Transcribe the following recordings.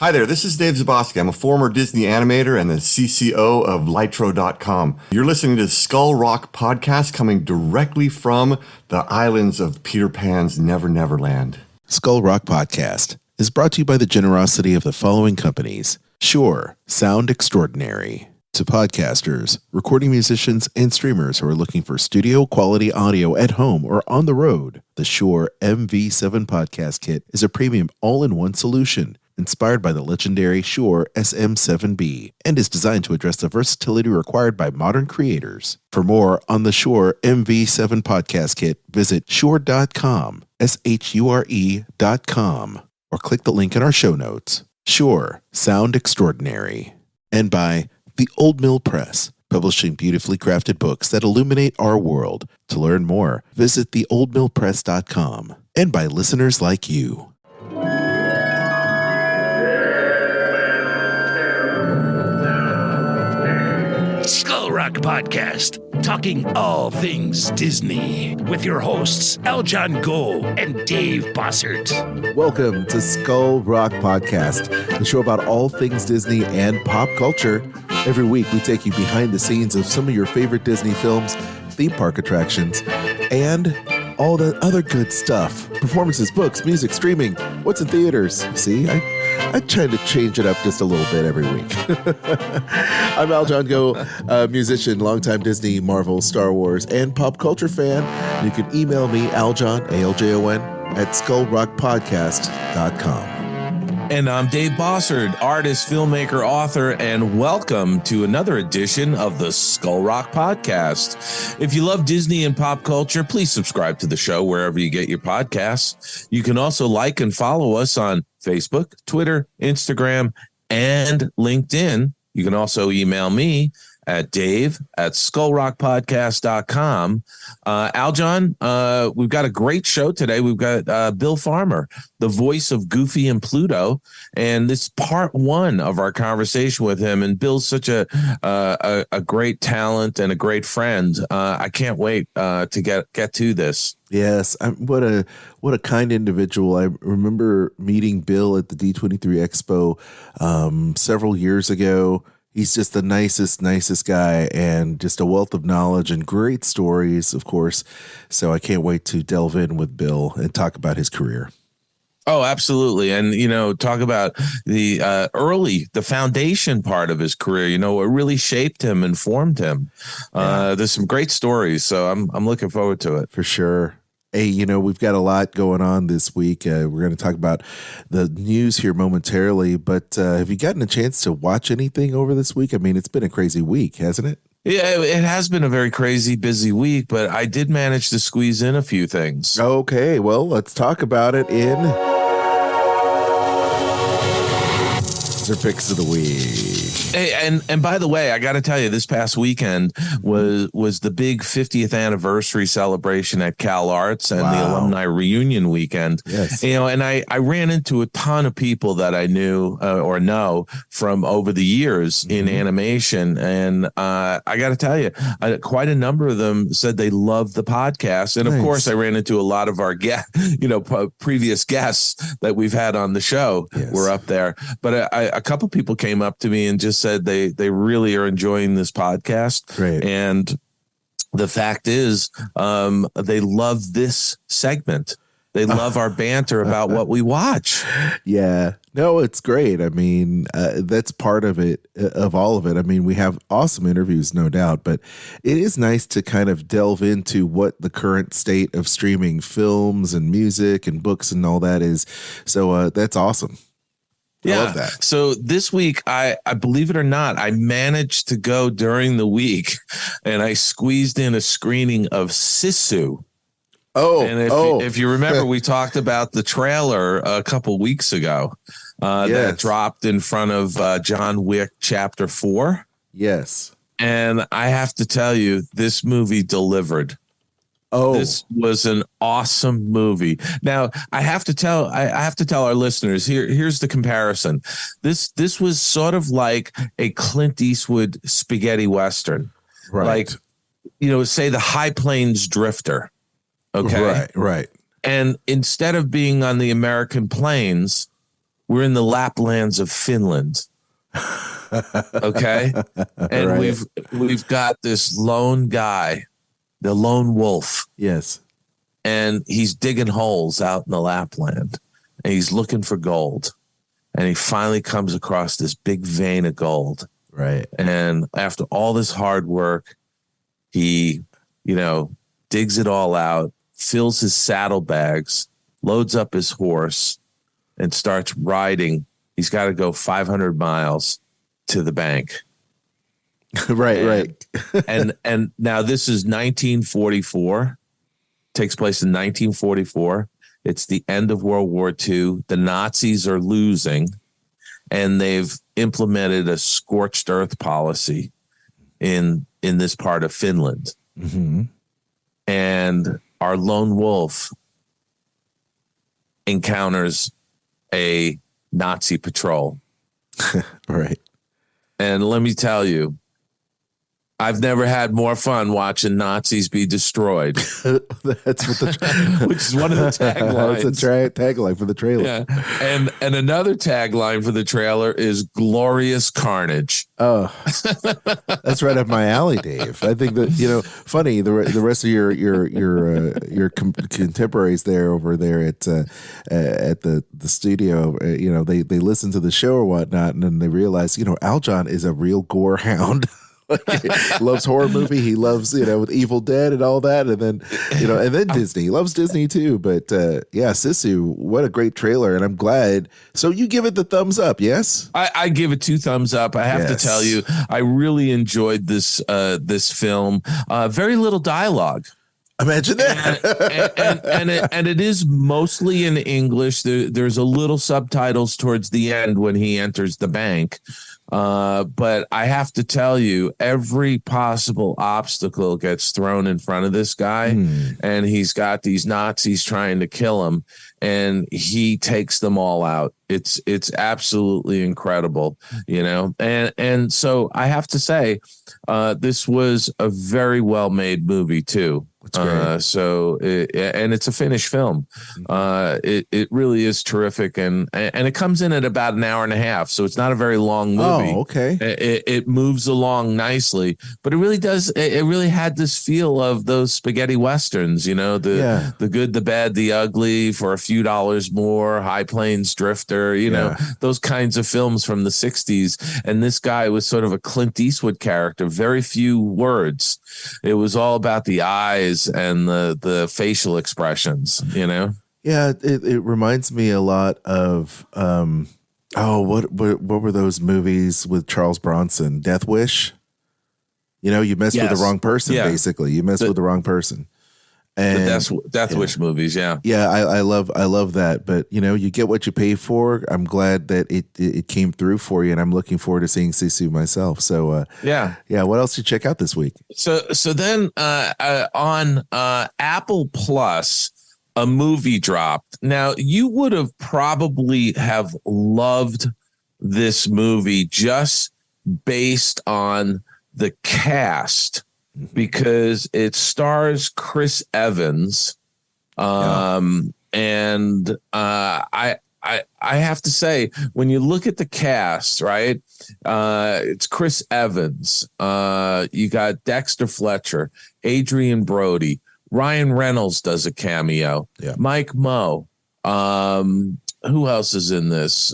Hi there, this is Dave Zaboski. I'm a former Disney animator and the CCO of Litro.com. You're listening to Skull Rock Podcast coming directly from the islands of Peter Pan's Never Never Land. Skull Rock Podcast is brought to you by the generosity of the following companies. Shure, sound extraordinary. To podcasters, recording musicians, and streamers who are looking for studio quality audio at home or on the road, the Shure MV7 Podcast Kit is a premium all-in-one solution inspired by the legendary Shure SM7B and is designed to address the versatility required by modern creators. For more on the Shure MV7 Podcast Kit, visit shure.com, SHURE.com, or click the link in our show notes. Shure, sound extraordinary. And by The Old Mill Press, publishing beautifully crafted books that illuminate our world. To learn more, visit theoldmillpress.com. And by listeners like you. Skull Rock Podcast, talking all things Disney, with your hosts Aljon Go and Dave Bossert. Welcome to Skull Rock Podcast, the show about all things Disney and pop culture. Every week we take you behind the scenes of some of your favorite Disney films, theme park attractions, and all the other good stuff. Performances, books, music, streaming, what's in theaters. See, I try to change it up just a little bit every week. I'm Aljon Go, a musician, longtime Disney, Marvel, Star Wars, and pop culture fan. You can email me, Aljon, ALJON, at skullrockpodcast.com. And I'm Dave Bossert, artist, filmmaker, author, and welcome to another edition of the Skull Rock Podcast. If you love Disney and pop culture, please subscribe to the show wherever you get your podcasts. You can also like and follow us on Facebook, Twitter, Instagram, and LinkedIn. You can also email me at dave@skullrockpodcast.com. Aljon, we've got a great show today. We've got Bill Farmer, the voice of Goofy and Pluto, and this is part one of our conversation with him. And Bill's such a great talent and a great friend. I can't wait to get to this. Yes, what a kind individual. I remember meeting Bill at the D23 Expo several years ago. He's just the nicest guy and just a wealth of knowledge and great stories, of course. So I can't wait to delve in with Bill and talk about his career. Oh, absolutely. And, talk about the foundation part of his career, what really shaped him and formed him. There's some great stories. So I'm looking forward to it. For sure. Hey, we've got a lot going on this week. We're going to talk about the news here momentarily, but have you gotten a chance to watch anything over this week? I mean, it's been a crazy week, hasn't it? Yeah, it has been a very crazy, busy week, but I did manage to squeeze in a few things. Okay, well, let's talk about it in Your Picks of the Week. Hey, and by the way, I got to tell you, this past weekend was the big 50th anniversary celebration at Cal Arts and the alumni reunion weekend. Yes. And I ran into a ton of people that I knew or know from over the years in animation. And I got to tell you, quite a number of them said they loved the podcast. And of course, I ran into a lot of our previous guests that we've had on the show were up there. But a couple people came up to me and just said they really are enjoying this podcast. Great. And the fact is, they love this segment. They love our banter about what we watch. Yeah, no, it's great. I mean, that's part of it, of all of it. I mean, we have awesome interviews, no doubt, but it is nice to kind of delve into what the current state of streaming films and music and books and all that is. So that's awesome. I love that. So this week, I believe it or not, I managed to go during the week and I squeezed in a screening of Sisu. If you remember, we talked about the trailer a couple weeks ago that dropped in front of John Wick Chapter 4. Yes. And I have to tell you, this movie delivered. This was an awesome movie. Now, I have to tell our listeners here's the comparison. This was sort of like a Clint Eastwood spaghetti western. Right. Like, say the High Plains Drifter. Okay. Right. And instead of being on the American plains, we're in the Laplands of Finland. Okay. And Right. we've got this lone guy, the lone wolf, Yes. and he's digging holes out in the Lapland, and he's looking for gold. And he finally comes across this big vein of gold. Right. And after all this hard work, he, digs it all out, fills his saddlebags, loads up his horse, and starts riding. He's got to go 500 miles to the bank. Right. and now this is 1944. Takes place in 1944. It's the end of World War II. The Nazis are losing, and they've implemented a scorched earth policy in this part of Finland. Mm-hmm. And our lone wolf encounters a Nazi patrol. Right. And let me tell you, I've never had more fun watching Nazis be destroyed. That's what the Which is one of the taglines. That's a tagline for the trailer. Yeah. And another tagline for the trailer is glorious carnage. Oh, that's right up my alley, Dave. I think that, funny, the rest of your contemporaries over there at the studio, they listen to the show or whatnot, and then they realize, Aljon is a real gore hound. He loves horror movie. He loves, with Evil Dead and all that. And then, and then Disney. He loves Disney too. But Sisu, what a great trailer. And I'm glad. So you give it the thumbs up, yes? I give it 2 thumbs up. I have to tell you, I really enjoyed this film. Very little dialogue. Imagine that. and it is mostly in English. There's a little subtitles towards the end when he enters the bank. But I have to tell you, every possible obstacle gets thrown in front of this guy, and he's got these Nazis trying to kill him, and he takes them all out. It's absolutely incredible, and so I have to say, this was a very well made movie too. And it's a Finnish film. It really is terrific, and it comes in at about an hour and a half, so it's not a very long movie. Oh, okay. It moves along nicely, but it really does. It really had this feel of those spaghetti westerns, the good, the bad, the ugly, for a few dollars more, High Plains Drifter, those kinds of films from the 60s. And this guy was sort of a Clint Eastwood character, very few words. It was all about the eyes and the facial expressions, Yeah, it reminds me a lot of what were those movies with Charles Bronson? Death Wish. You mess with the wrong person, basically. You mess with the wrong person. And the Death Wish movies, yeah. Yeah, I love that. But you get what you pay for. I'm glad that it came through for you, and I'm looking forward to seeing Sisu myself. So yeah. What else did you check out this week? So then on Apple Plus, a movie dropped. Now, you would have probably have loved this movie just based on the cast, because it stars Chris Evans. And I have to say, when you look at the cast, right, it's Chris Evans. You got Dexter Fletcher, Adrian Brody, Ryan Reynolds does a cameo. Yeah. Mike Moe. Who else is in this?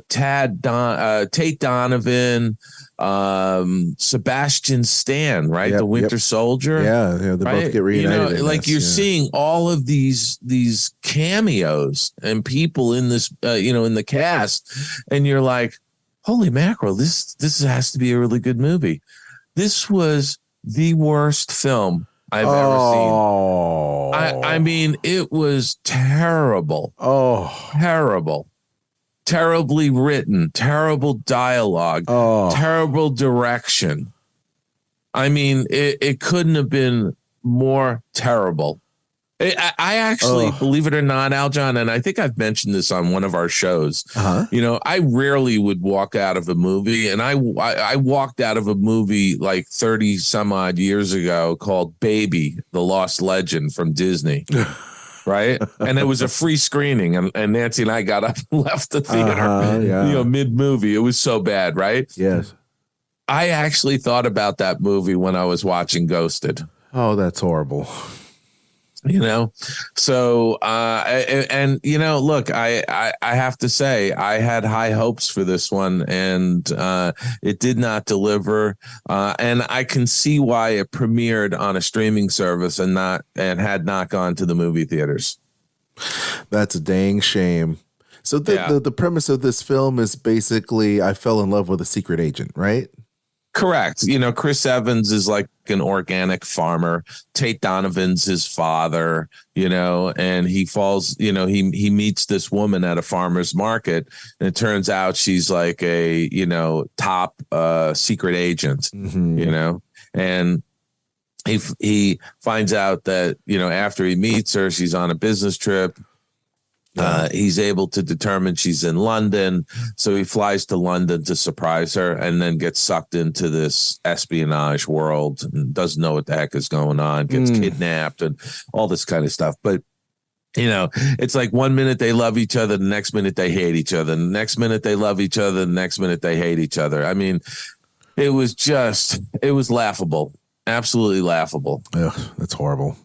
Tate Donovan, Sebastian Stan, right? Yep, the Winter Soldier. Yeah, they both get reunited. You're seeing all of these cameos and people in this, in the cast, and you're like, holy mackerel, this has to be a really good movie. This was the worst film I've ever seen. I mean, it was terrible. Oh, terrible. Terribly written, terrible dialogue, terrible direction. I mean, it couldn't have been more terrible. I actually, believe it or not, Aljon, and I think I've mentioned this on one of our shows. I rarely would walk out of a movie, and I walked out of a movie like 30 some odd years ago called Baby, the Lost Legend from Disney. right? And it was a free screening, and Nancy and I got up and left the theater, Yeah. mid movie. It was so bad, right? Yes. I actually thought about that movie when I was watching Ghosted. Oh, that's horrible. So look, I have to say I had high hopes for this one, and it did not deliver, and I can see why it premiered on a streaming service and had not gone to the movie theaters. That's a dang shame. So the premise of this film is basically I fell in love with a secret agent, right? Correct. Chris Evans is like an organic farmer. Tate Donovan's his father, and he falls, he meets this woman at a farmer's market, and it turns out she's like a, top secret agent, and he finds out that, after he meets her, she's on a business trip. He's able to determine she's in London. So he flies to London to surprise her and then gets sucked into this espionage world and doesn't know what the heck is going on, gets kidnapped and all this kind of stuff. But, it's like 1 minute they love each other, the next minute they hate each other. The next minute they love each other, the next minute they hate each other. I mean, it was laughable, absolutely laughable. Ugh, that's horrible.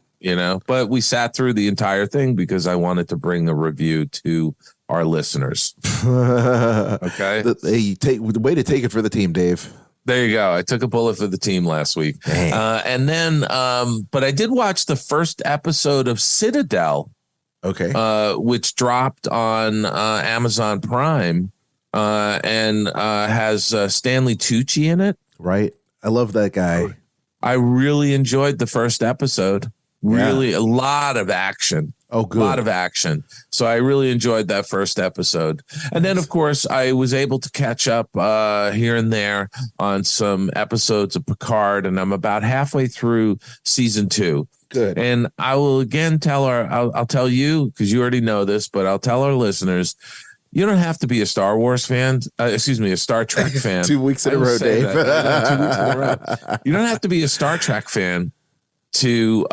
But we sat through the entire thing because I wanted to bring a review to our listeners. Okay. The way to take it for the team, Dave. There you go. I took a bullet for the team last week. And then, but I did watch the first episode of Citadel. Okay. Which dropped on Amazon Prime and has Stanley Tucci in it. Right. I love that guy. I really enjoyed the first episode. Really, a lot of action. Oh, good. A lot of action. So I really enjoyed that first episode. And then, of course, I was able to catch up here and there on some episodes of Picard, and I'm about halfway through season 2. Good. And I will again I'll tell you, because you already know this, but I'll tell our listeners, you don't have to be a Star Wars fan. A Star Trek fan. 2 weeks in a row, Dave. 2 weeks in a row. You don't have to be a Star Trek fan to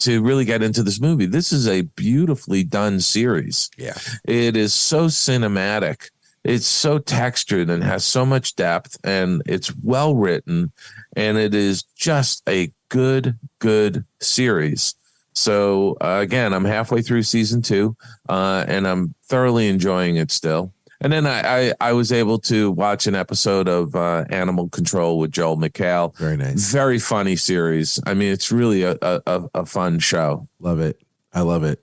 really get into this movie. This is a beautifully done series. Yeah. It is so cinematic. It's so textured and has so much depth, and it's well written, and it is just a good series. So again, I'm halfway through season 2, and I'm thoroughly enjoying it still. And then I was able to watch an episode of Animal Control with Joel McHale. Very nice. Very funny series. I mean, it's really a fun show. Love it. I love it.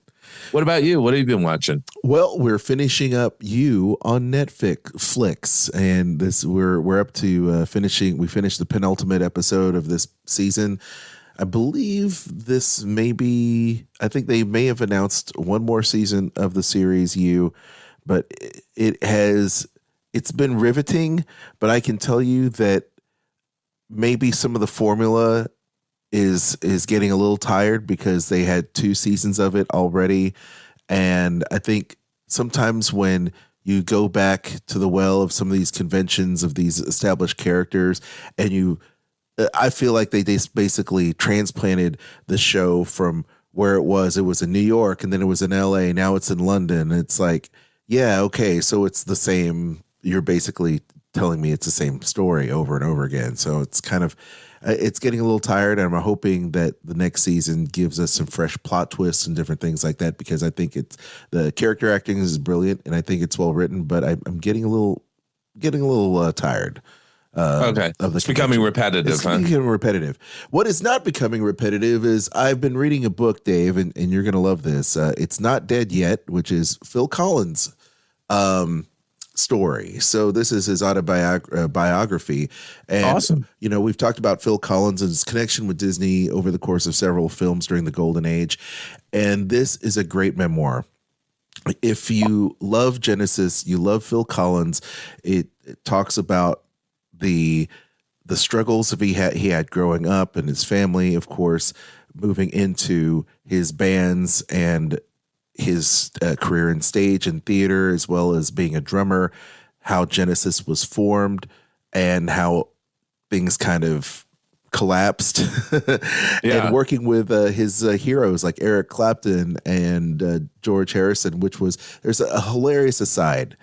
What about you? What have you been watching? Well, we're finishing up You on Netflix, and we're up to finishing. We finished the penultimate episode of this season. I believe this I think they may have announced one more season of the series You, but it's been riveting. But I can tell you that maybe some of the formula is getting a little tired because they had 2 seasons of it already. And I think sometimes when you go back to the well of some of these conventions of these established characters, and I feel like they just basically transplanted the show from where it was in New York, and then it was in LA. Now it's in London. It's like, yeah, okay. So it's the same. You're basically telling me it's the same story over and over again. So it's it's getting a little tired, and I'm hoping that the next season gives us some fresh plot twists and different things like that, because I think the character acting is brilliant, and I think it's well written, but I'm getting a little tired. It's becoming repetitive. It's becoming repetitive. What is not becoming repetitive is I've been reading a book, Dave, and you're going to love this. It's Not Dead Yet, which is Phil Collins' story. So this is his autobiography. And, awesome. We've talked about Phil Collins and his connection with Disney over the course of several films during the Golden Age. And this is a great memoir. If you love Genesis, you love Phil Collins, it talks about the struggles he had growing up, and his family, of course, moving into his bands and his career in stage and theater, as well as being a drummer, how Genesis was formed, and how things kind of collapsed, Yeah. and working with his heroes like Eric Clapton and George Harrison, there's a hilarious aside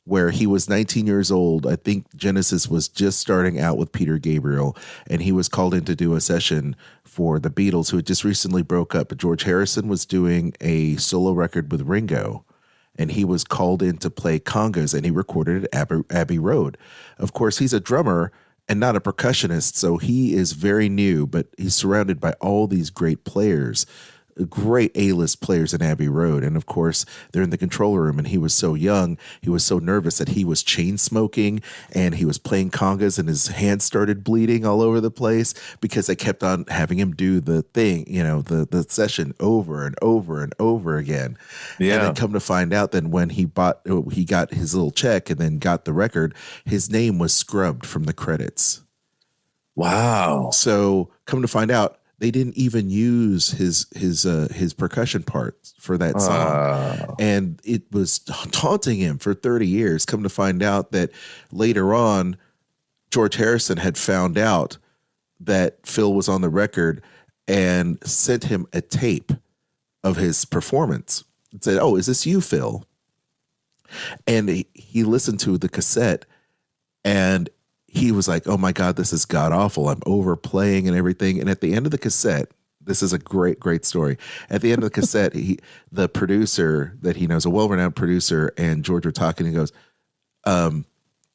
where he was 19 years old. I think Genesis was just starting out with Peter Gabriel, and he was called in to do a session for the Beatles, who had just recently broke up. But George Harrison was doing a solo record with Ringo, and he was called in to play congas, and he recorded at Abbey Road. Of course, he's a drummer and not a percussionist, so he is very new, but he's surrounded by all these great players, great A-list players in Abbey Road. And of course, they're in the control room, and he was so young, he was so nervous that he was chain smoking, and he was playing congas, and his hands started bleeding all over the place because they kept on having him do the thing, the session over and over and over again. Yeah. And then come to find out that when he got his little check and then got the record, his name was scrubbed from the credits. Wow. So come to find out, they didn't even use his percussion parts for that song. And it was taunting him for 30 years. Come to find out that later on, George Harrison had found out that Phil was on the record and sent him a tape of his performance. And said, "Oh, is this you, Phil?" And he listened to the cassette, and he was like, "Oh my God, this is god awful. I'm overplaying and everything." And at the end of the cassette, this is a great, great story. At the end of the cassette, the producer that he knows, a well-renowned producer, and George were talking. He goes, "Yeah,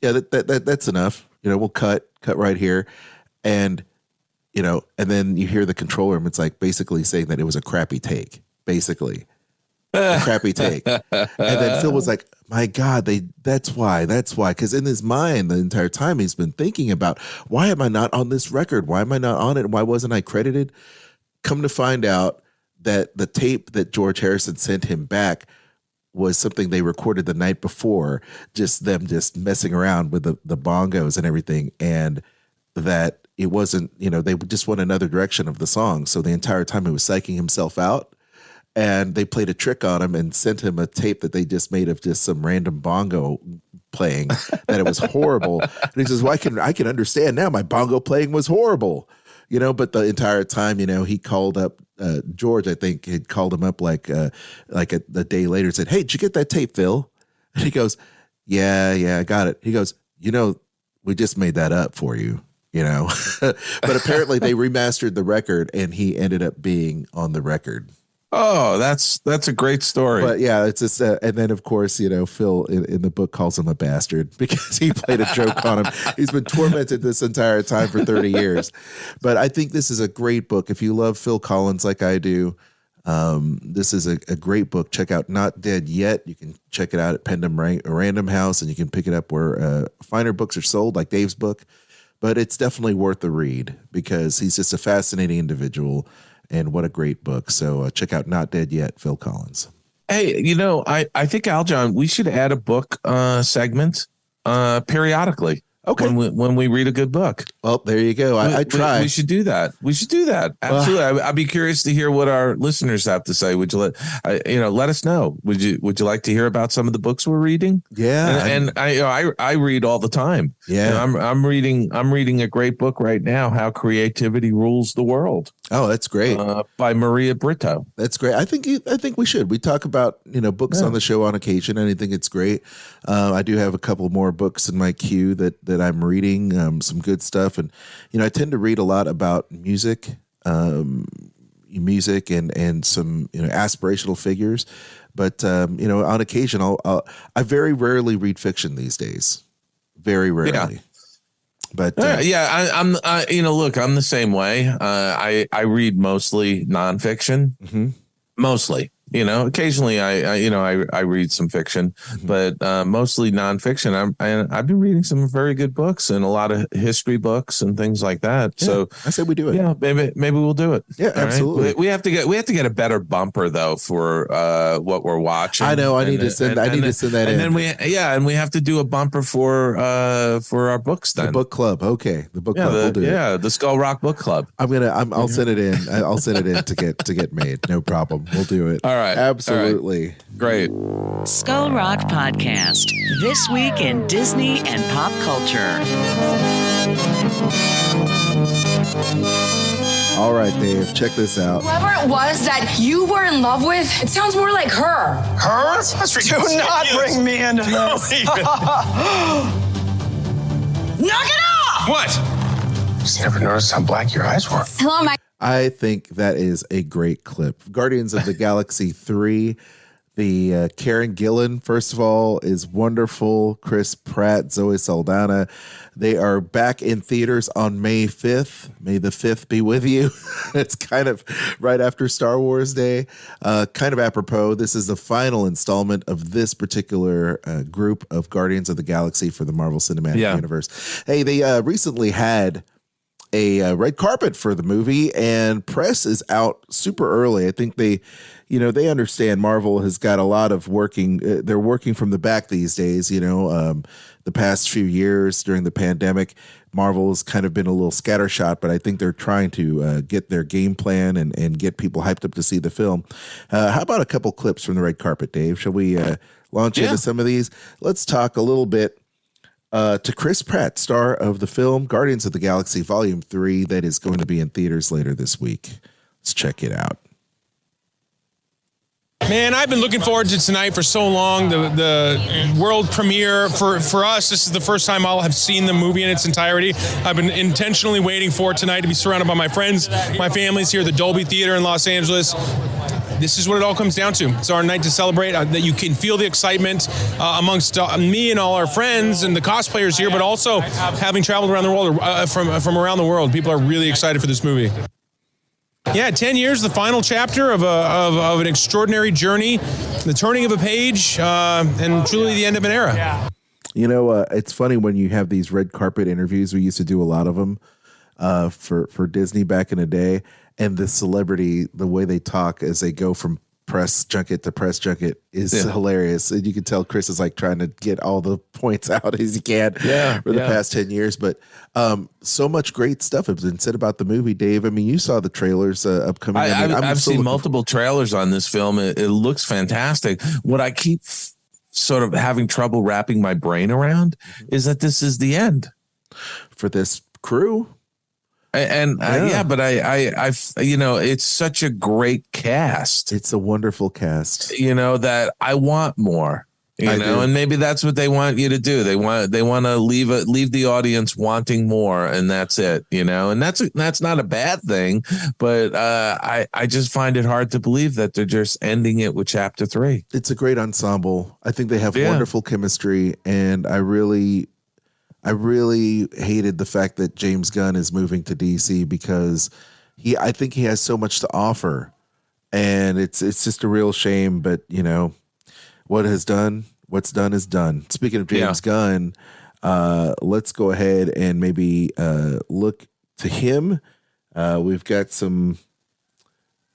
that's enough. We'll cut right here." And and then you hear the control room. It's like basically saying that it was a crappy take, basically. A crappy take. And then Phil was like, "My God, that's why. Because in his mind, the entire time he's been thinking about, why am I not on this record? Why am I not on it? Why wasn't I credited?" Come to find out that the tape that George Harrison sent him back was something they recorded the night before, just messing around with the bongos and everything. And that it wasn't, they just went another direction of the song. So the entire time he was psyching himself out. And they played a trick on him and sent him a tape that they just made of just some random bongo playing, that it was horrible. And he says, "Well, I can understand now. My bongo playing was horrible." But the entire time, he called up George, I think had called him up like a day later and said, "Hey, did you get that tape, Phil?" And he goes, Yeah, I got it. He goes, "We just made that up for you." But apparently they remastered the record, and he ended up being on the record. Oh, that's a great story. But yeah, it's just, and then of course, Phil in the book calls him a bastard because he played a joke on him. He's been tormented this entire time for 30 years. But I think this is a great book. If you love Phil Collins like I do, this is a great book. Check out Not Dead Yet. You can check it out at Pendham Random House, and you can pick it up where finer books are sold, like Dave's book. But it's definitely worth the read because he's just a fascinating individual. And what a great book. So check out Not Dead Yet, Phil Collins. Hey, I think, Aljon, we should add a book segment periodically. Okay. When we read a good book. Well, there you go. I try. We should do that. Absolutely. I'd be curious to hear what our listeners have to say. Would you let us know? Would you like to hear about some of the books we're reading? Yeah. And I read all the time. Yeah. I'm reading a great book right now, How Creativity Rules the World. Oh, that's great. By Maria Brito. That's great. I think we should. We talk about, books on the show on occasion, and I think it's great. I do have a couple more books in my queue that I'm reading, some good stuff. And, I tend to read a lot about music and some, aspirational figures. But, on occasion, I very rarely read fiction these days. Very rarely. Yeah. But I'm the same way. I read mostly nonfiction, mostly. Occasionally I read some fiction, but mostly nonfiction. I've been reading some very good books and a lot of history books and things like that. Yeah, so I say we do it. Yeah, maybe we'll do it. Yeah, absolutely. Right? We have to get a better bumper though for what we're watching. I know. I need to send that in. And then we have to do a bumper for our books. Then the book club. Okay, the book club. We'll do it. The Skull Rock Book Club. I'll send it in. I'll send it in to get made. No problem. We'll do it. All right. Absolutely. All right. Great. Skull Rock Podcast. This week in Disney and pop culture. All right, Dave, check this out. Whoever it was that you were in love with, it sounds more like her. Her? That's ridiculous. Do not bring me into this. Knock it off! What? Just never noticed how black your eyes were. Hello, my. I think that is a great clip. Guardians of the Galaxy 3. The Karen Gillan, first of all, is wonderful. Chris Pratt, Zoe Saldana. They are back in theaters on May 5th. May the 5th be with you. It's kind of right after Star Wars Day. Kind of apropos. This is the final installment of this particular group of Guardians of the Galaxy for the Marvel Cinematic Universe. Hey, they recently had a red carpet for the movie, and press is out super early. I think they understand Marvel has got a lot of they're working from the back these days. The past few years during the pandemic, Marvel has kind of been a little scattershot, but I think they're trying to get their game plan and get people hyped up to see the film. How about a couple clips from the red carpet, Dave? Shall we launch into some of these? Let's talk a little bit to Chris Pratt, star of the film Guardians of the Galaxy Volume 3 that is going to be in theaters later this week. Let's check it out. Man, I've been looking forward to tonight for so long. The world premiere for us, this is the first time I'll have seen the movie in its entirety. I've been intentionally waiting for tonight to be surrounded by my friends, my family's here, the Dolby Theater in Los Angeles. This is what it all comes down to. It's our night to celebrate, that you can feel the excitement amongst me and all our friends and the cosplayers here, but also having traveled around the world, from around the world. People are really excited for this movie. Yeah, 10 years, the final chapter of an extraordinary journey, the turning of a page, and truly the end of an era. Yeah. It's funny when you have these red carpet interviews. We used to do a lot of them for Disney back in the day. And the celebrity, the way they talk as they go from press junket to press junket is hilarious. And you can tell Chris is like trying to get all the points out as he can for the past 10 years. But so much great stuff has been said about the movie, Dave. I mean, you saw the trailers upcoming. I've seen multiple trailers on this film. It looks fantastic. What I keep sort of having trouble wrapping my brain around is that this is the end for this crew. But I it's such a great cast. It's a wonderful cast. That I want more. And maybe that's what they want you to do. They want to leave the audience wanting more, and that's it. And that's not a bad thing, but I just find it hard to believe that they're just ending it with chapter 3. It's a great ensemble. I think they have wonderful chemistry, and I really hated the fact that James Gunn is moving to DC because I think he has so much to offer, and it's just a real shame. But what's done is done. Speaking of James Gunn, let's go ahead and maybe look to him. We've got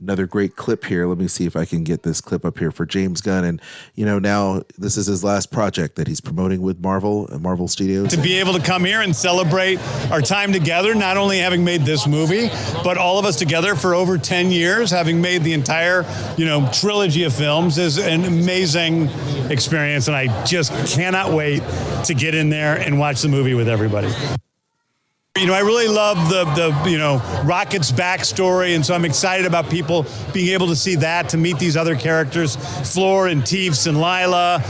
another great clip here. Let me see if I can get this clip up here for James Gunn. And, now this is his last project that he's promoting with Marvel Studios. To be able to come here and celebrate our time together, not only having made this movie, but all of us together for over 10 years, having made the entire, trilogy of films is an amazing experience. And I just cannot wait to get in there and watch the movie with everybody. I really love the Rocket's backstory, and so I'm excited about people being able to see that, to meet these other characters, Floor and Teefs and Lila,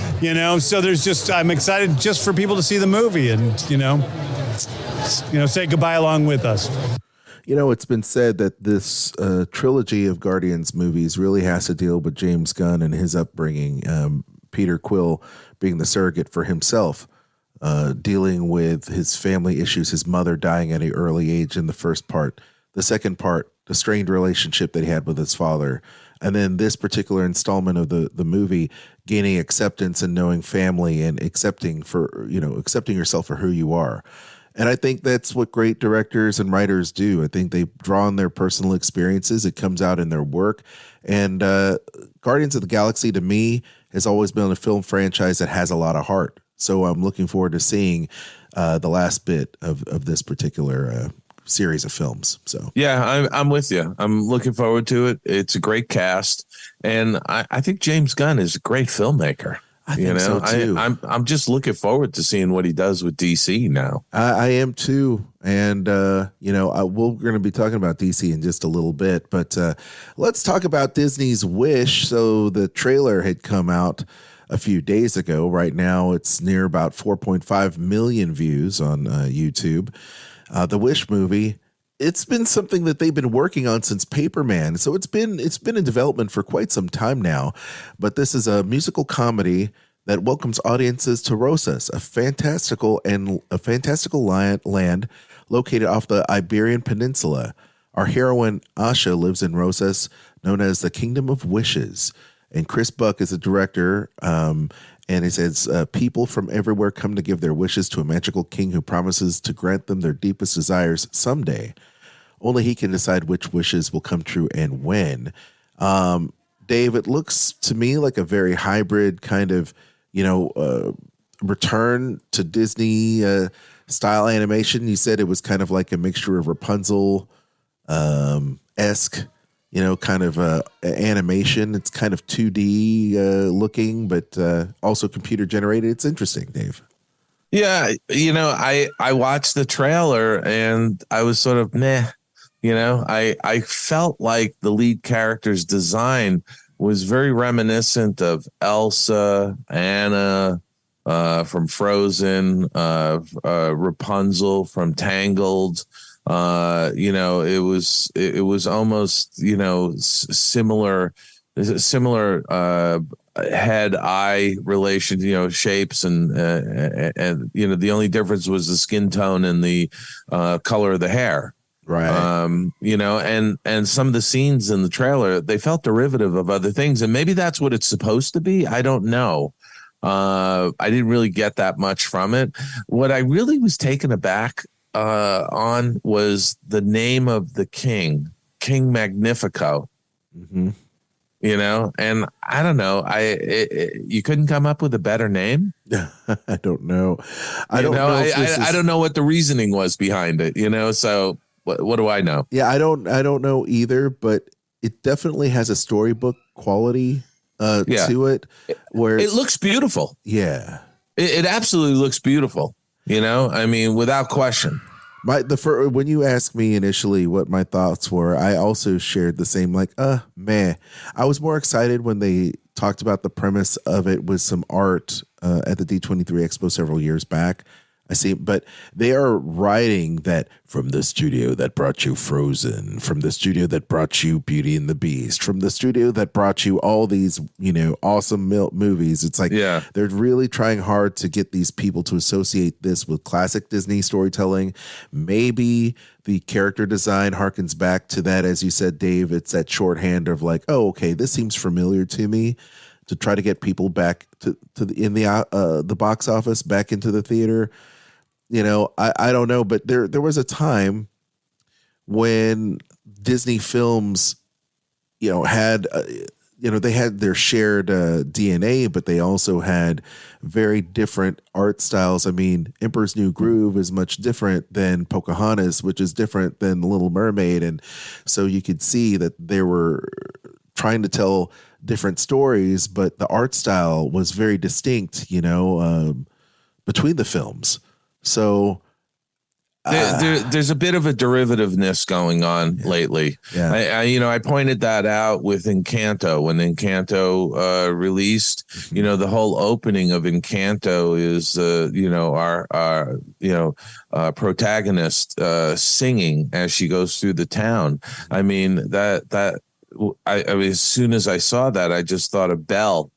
so I'm excited just for people to see the movie and, say goodbye along with us. It's been said that this trilogy of Guardians movies really has to deal with James Gunn and his upbringing, Peter Quill being the surrogate for himself. Dealing with his family issues, his mother dying at an early age in the first part. The second part, the strained relationship that he had with his father. And then this particular installment of the movie, gaining acceptance and knowing family and accepting yourself for who you are. And I think that's what great directors and writers do. I think they draw on their personal experiences. It comes out in their work. And Guardians of the Galaxy, to me, has always been a film franchise that has a lot of heart. So I'm looking forward to seeing the last bit of this particular series of films. So yeah, I'm with you. I'm looking forward to it. It's a great cast, and I think James Gunn is a great filmmaker. I think so too. I'm just looking forward to seeing what he does with DC now. I am too, and we're going to be talking about DC in just a little bit, but let's talk about Disney's Wish. So the trailer had come out a few days ago. Right now, it's near about 4.5 million views on YouTube. The Wish movie. It's been something that they've been working on since Paperman. So it's been in development for quite some time now. But this is a musical comedy that welcomes audiences to Rosas, a fantastical land located off the Iberian Peninsula. Our heroine Asha lives in Rosas, known as the Kingdom of Wishes. And Chris Buck is the director. And he says, people from everywhere come to give their wishes to a magical king who promises to grant them their deepest desires someday. Only he can decide which wishes will come true and when. Dave, it looks to me like a very hybrid kind of, return to Disney style animation. You said it was kind of like a mixture of Rapunzel esque, kind of animation. It's kind of 2D looking, but also computer generated. It's interesting, Dave. Yeah, I watched the trailer and I was sort of meh. I felt like the lead character's design was very reminiscent of Elsa, Anna from Frozen, Rapunzel from Tangled. It was almost similar head-eye relation, shapes and the only difference was the skin tone and the color of the hair. Right. And some of the scenes in the trailer, they felt derivative of other things. And maybe that's what it's supposed to be. I don't know. I didn't really get that much from it. What I really was taken aback on was the name of the king, King Magnifico. Mm-hmm. And I don't know. You couldn't come up with a better name. I don't know. I don't know what the reasoning was behind it. So what do I know? Yeah, I don't know either. But it definitely has a storybook quality to it, where it looks beautiful. Yeah, it absolutely looks beautiful. Without question. When you asked me initially what my thoughts were, I also shared the same, man. I was more excited when they talked about the premise of it with some art at the D23 Expo several years back. I see, but they are writing that from the studio that brought you Frozen, from the studio that brought you Beauty and the Beast, from the studio that brought you all these, awesome movies. It's like they're really trying hard to get these people to associate this with classic Disney storytelling. Maybe the character design harkens back to that, as you said, Dave. It's that shorthand of like, oh, okay, this seems familiar to me, to try to get people back to the box office, back into the theater. I don't know, but there was a time when Disney films, had, they had their shared DNA, but they also had very different art styles. I mean, Emperor's New Groove is much different than Pocahontas, which is different than The Little Mermaid. And so you could see that they were trying to tell different stories, but the art style was very distinct, between the films. So there's a bit of a derivativeness going on lately. Yeah. I pointed that out with Encanto. When Encanto released, the whole opening of Encanto is our protagonist singing as she goes through the town. I mean, as soon as I saw that, I just thought of Belle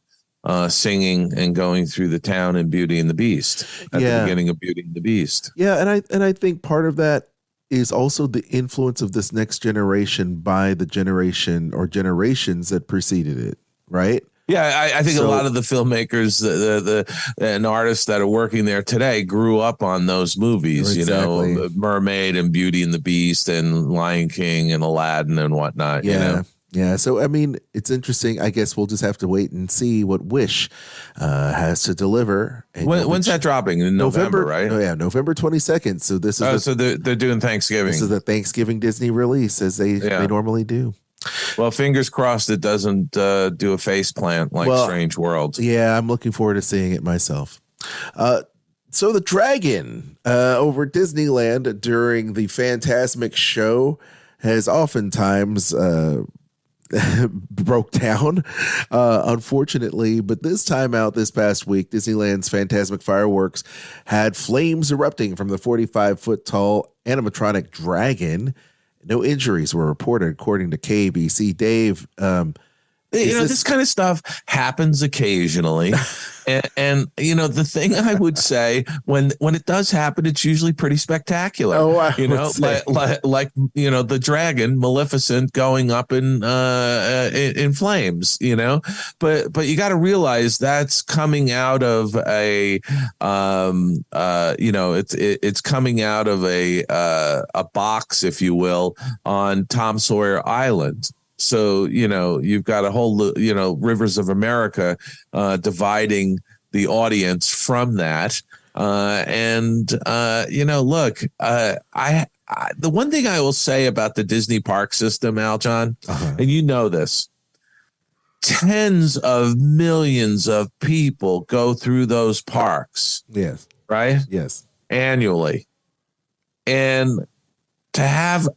singing and going through the town in Beauty and the Beast at the beginning of Beauty and the Beast. Yeah, and I think part of that is also the influence of this next generation by the generation or generations that preceded it, right? Yeah, I think a lot of the filmmakers, and artists that are working there today grew up on those movies, exactly. Mermaid and Beauty and the Beast and Lion King and Aladdin and whatnot. Yeah, so I mean, it's interesting. I guess we'll just have to wait and see what Wish has to deliver. And When's that dropping? In November, right? Oh yeah, November 22nd. So this is so they're doing Thanksgiving. This is the Thanksgiving Disney release, as they normally do. Well, fingers crossed it doesn't do a face plant like Strange World. Yeah, I'm looking forward to seeing it myself. So the dragon over Disneyland during the Fantasmic show has oftentimes broke down, unfortunately. But this time out this past week, Disneyland's Fantasmic Fireworks had flames erupting from the 45-foot tall animatronic dragon. No injuries were reported, according to KBC. Dave, this kind of stuff happens occasionally. and the thing I would say when it does happen, it's usually pretty spectacular. Like the dragon Maleficent going up in flames, but you got to realize that's coming out of a it's coming out of a box, if you will, on Tom Sawyer Island. So, you've got a whole, Rivers of America dividing the audience from that. Look, the one thing I will say about the Disney park system, Aljon, and you know this, tens of millions of people go through those parks. Yes. Right? Yes. Annually. And to have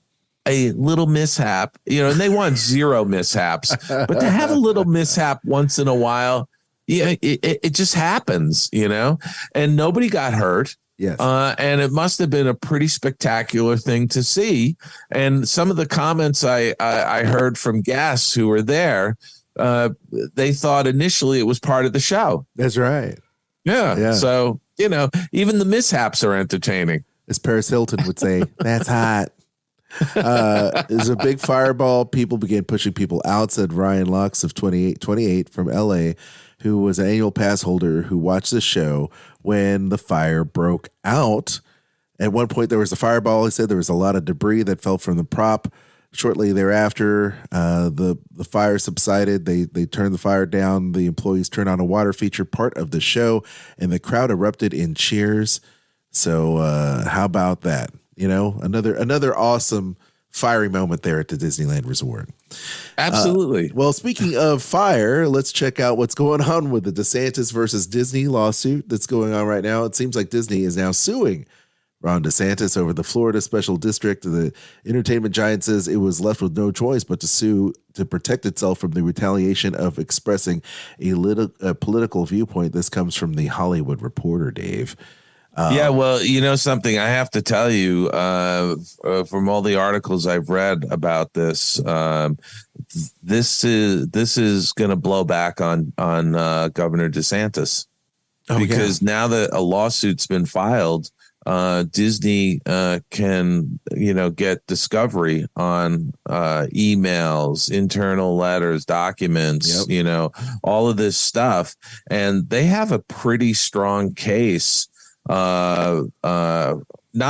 a little mishap, and they want zero mishaps, but to have a little mishap once in a while, it just happens, and nobody got hurt. Yes. And it must have been a pretty spectacular thing to see. And some of the comments I heard from guests who were there, they thought initially it was part of the show. That's right. Yeah. So, even the mishaps are entertaining. As Paris Hilton would say, that's hot. There's a big fireball. People began pushing people out, said Ryan Lux of 28 from LA, who was an annual pass holder who watched the show when the fire broke out. At one point, there was a fireball. He said there was a lot of debris that fell from the prop. Shortly thereafter, the fire subsided. They turned the fire down. The employees turned on a water feature, part of the show, and the crowd erupted in cheers. So how about that? Another awesome fiery moment there at the Disneyland Resort. Absolutely. Well, speaking of fire, let's check out what's going on with the DeSantis versus Disney lawsuit that's going on right now. It seems like Disney is now suing Ron DeSantis over the Florida Special District. The entertainment giant says it was left with no choice but to sue to protect itself from the retaliation of expressing a political viewpoint. This comes from the Hollywood Reporter, Dave. Well, something I have to tell you from all the articles I've read about this, this is going to blow back on Governor DeSantis because now that a lawsuit's been filed, Disney can get discovery on emails, internal letters, documents, all of this stuff, and they have a pretty strong case. Not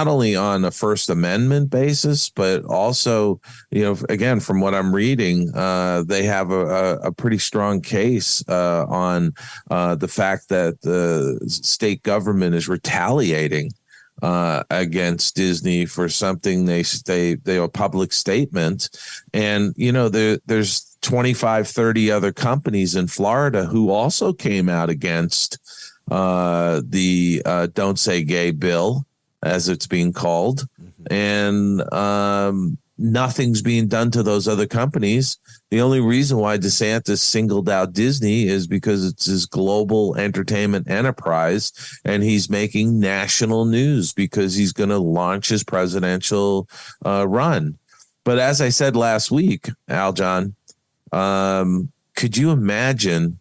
only on a First Amendment basis, but also, again, from what I'm reading, they have a pretty strong case on the fact that the state government is retaliating against Disney for something they a public statement. And, there's 25, 30 other companies in Florida who also came out against the Don't Say Gay bill, as it's being called. And nothing's being done to those other companies. The only reason why DeSantis singled out Disney is because it's his global entertainment enterprise, and he's making national news because he's going to launch his presidential run. But as I said last week, Aljon, could you imagine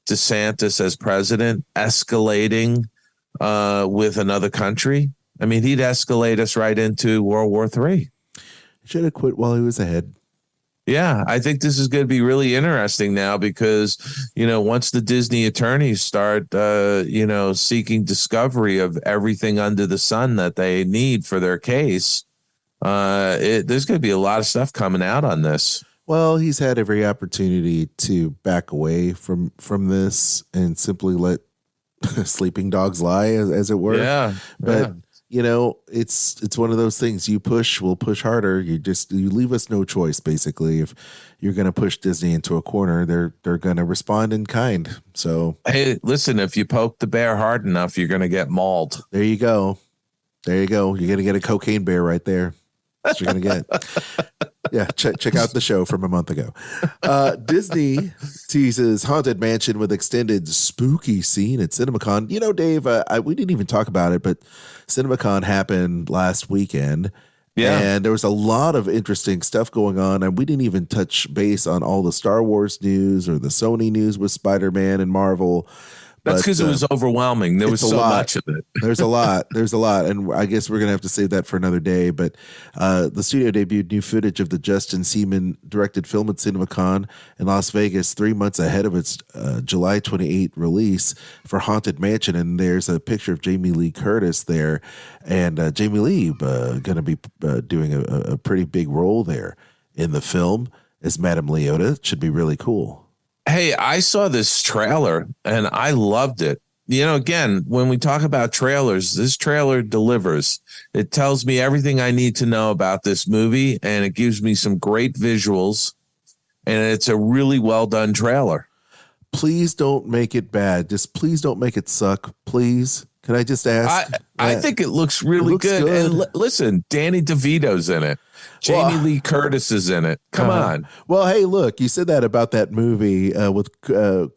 DeSantis as president escalating with another country? I mean, he'd escalate us right into World War III. Should have quit while he was ahead. Yeah, I think this is going to be really interesting now because, once the Disney attorneys start, seeking discovery of everything under the sun that they need for their case, there's going to be a lot of stuff coming out on this. Well, he's had every opportunity to back away from this and simply let sleeping dogs lie, as it were. Yeah. But it's one of those things. You push, we'll push harder. You leave us no choice. Basically, if you're going to push Disney into a corner, they're going to respond in kind. So hey, listen, if you poke the bear hard enough, you're going to get mauled. There you go. You're going to get a cocaine bear right there. That's what you're going to get. Yeah, check out the show from a month ago. Disney teases Haunted Mansion with extended spooky scene at CinemaCon. Dave, we didn't even talk about it, but CinemaCon happened last weekend. Yeah. And there was a lot of interesting stuff going on. And we didn't even touch base on all the Star Wars news or the Sony news with Spider-Man and Marvel. That's because it was overwhelming. There was so much of it. There's a lot. And I guess we're going to have to save that for another day. But the studio debuted new footage of the Justin Seaman directed film at CinemaCon in Las Vegas 3 months ahead of its July 28 release for Haunted Mansion. And there's a picture of Jamie Lee Curtis there. And Jamie Lee going to be doing a pretty big role there in the film as Madame Leota. It should be really cool. Hey, I saw this trailer and I loved it. Again, when we talk about trailers, this trailer delivers. It tells me everything I need to know about this movie, and it gives me some great visuals, and it's a really well done trailer. Please don't make it bad. Just please don't make it suck. Please. Can I just ask? I think it looks really good. And listen, Danny DeVito's in it. Jamie Lee Curtis is in it. Come on. Well, hey, look, you said that about that movie with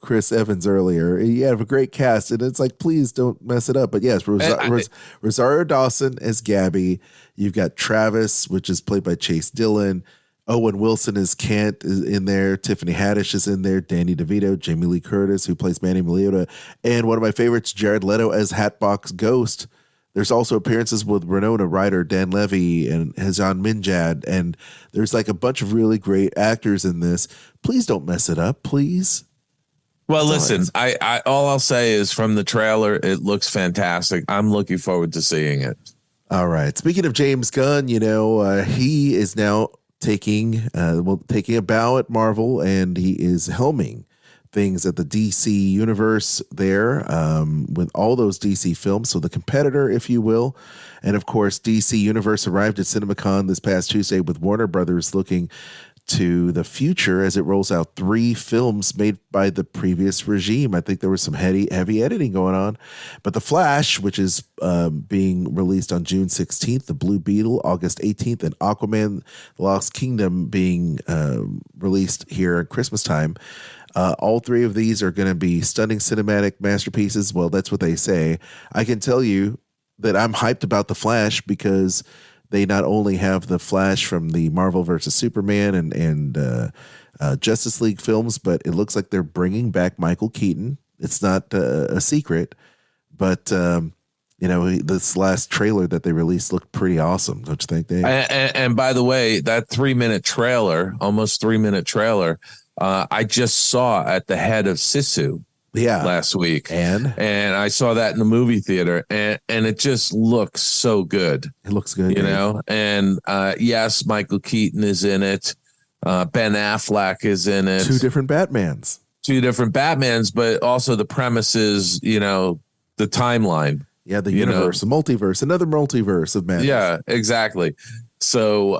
Chris Evans earlier. You have a great cast, and it's like, please don't mess it up. But yes, Rosario Dawson as Gabby. You've got Travis, which is played by Chase Dillon. Owen Wilson as Kent is in there. Tiffany Haddish is in there. Danny DeVito, Jamie Lee Curtis, who plays Manny Leota, and one of my favorites, Jared Leto as Hatbox Ghost. There's also appearances with Winona Ryder, Dan Levy, and Hazan Minjad, and there's like a bunch of really great actors in this. Please don't mess it up, please. Well, listen, I all I'll say is from the trailer, it looks fantastic. I'm looking forward to seeing it. All right. Speaking of James Gunn, he is now taking a bow at Marvel, and he is helming things at the DC universe there with all those DC films. So the competitor, if you will. And of course, DC Universe arrived at CinemaCon this past Tuesday with Warner Brothers looking to the future as it rolls out 3 films made by the previous regime. I think there was some heavy editing going on. But The Flash, which is being released on June 16th, The Blue Beetle, August 18th, and Aquaman, The Lost Kingdom being released here at Christmas time. All 3 of these are going to be stunning cinematic masterpieces. Well, that's what they say. I can tell you that I'm hyped about The Flash because they not only have The Flash from the Marvel vs. Superman and Justice League films, but it looks like they're bringing back Michael Keaton. It's not a secret, but this last trailer that they released looked pretty awesome. Don't you think, Dave? And by the way, that 3-minute trailer, almost 3-minute trailer, I just saw at the Head of Sisu last week. And I saw that in the movie theater, and it just looks so good. It looks good. And yes, Michael Keaton is in it. Ben Affleck is in it. 2 different Batmans. 2 different Batmans, but also the premise is, the timeline. Yeah, the universe, the multiverse, another multiverse of madness. Yeah, exactly. So,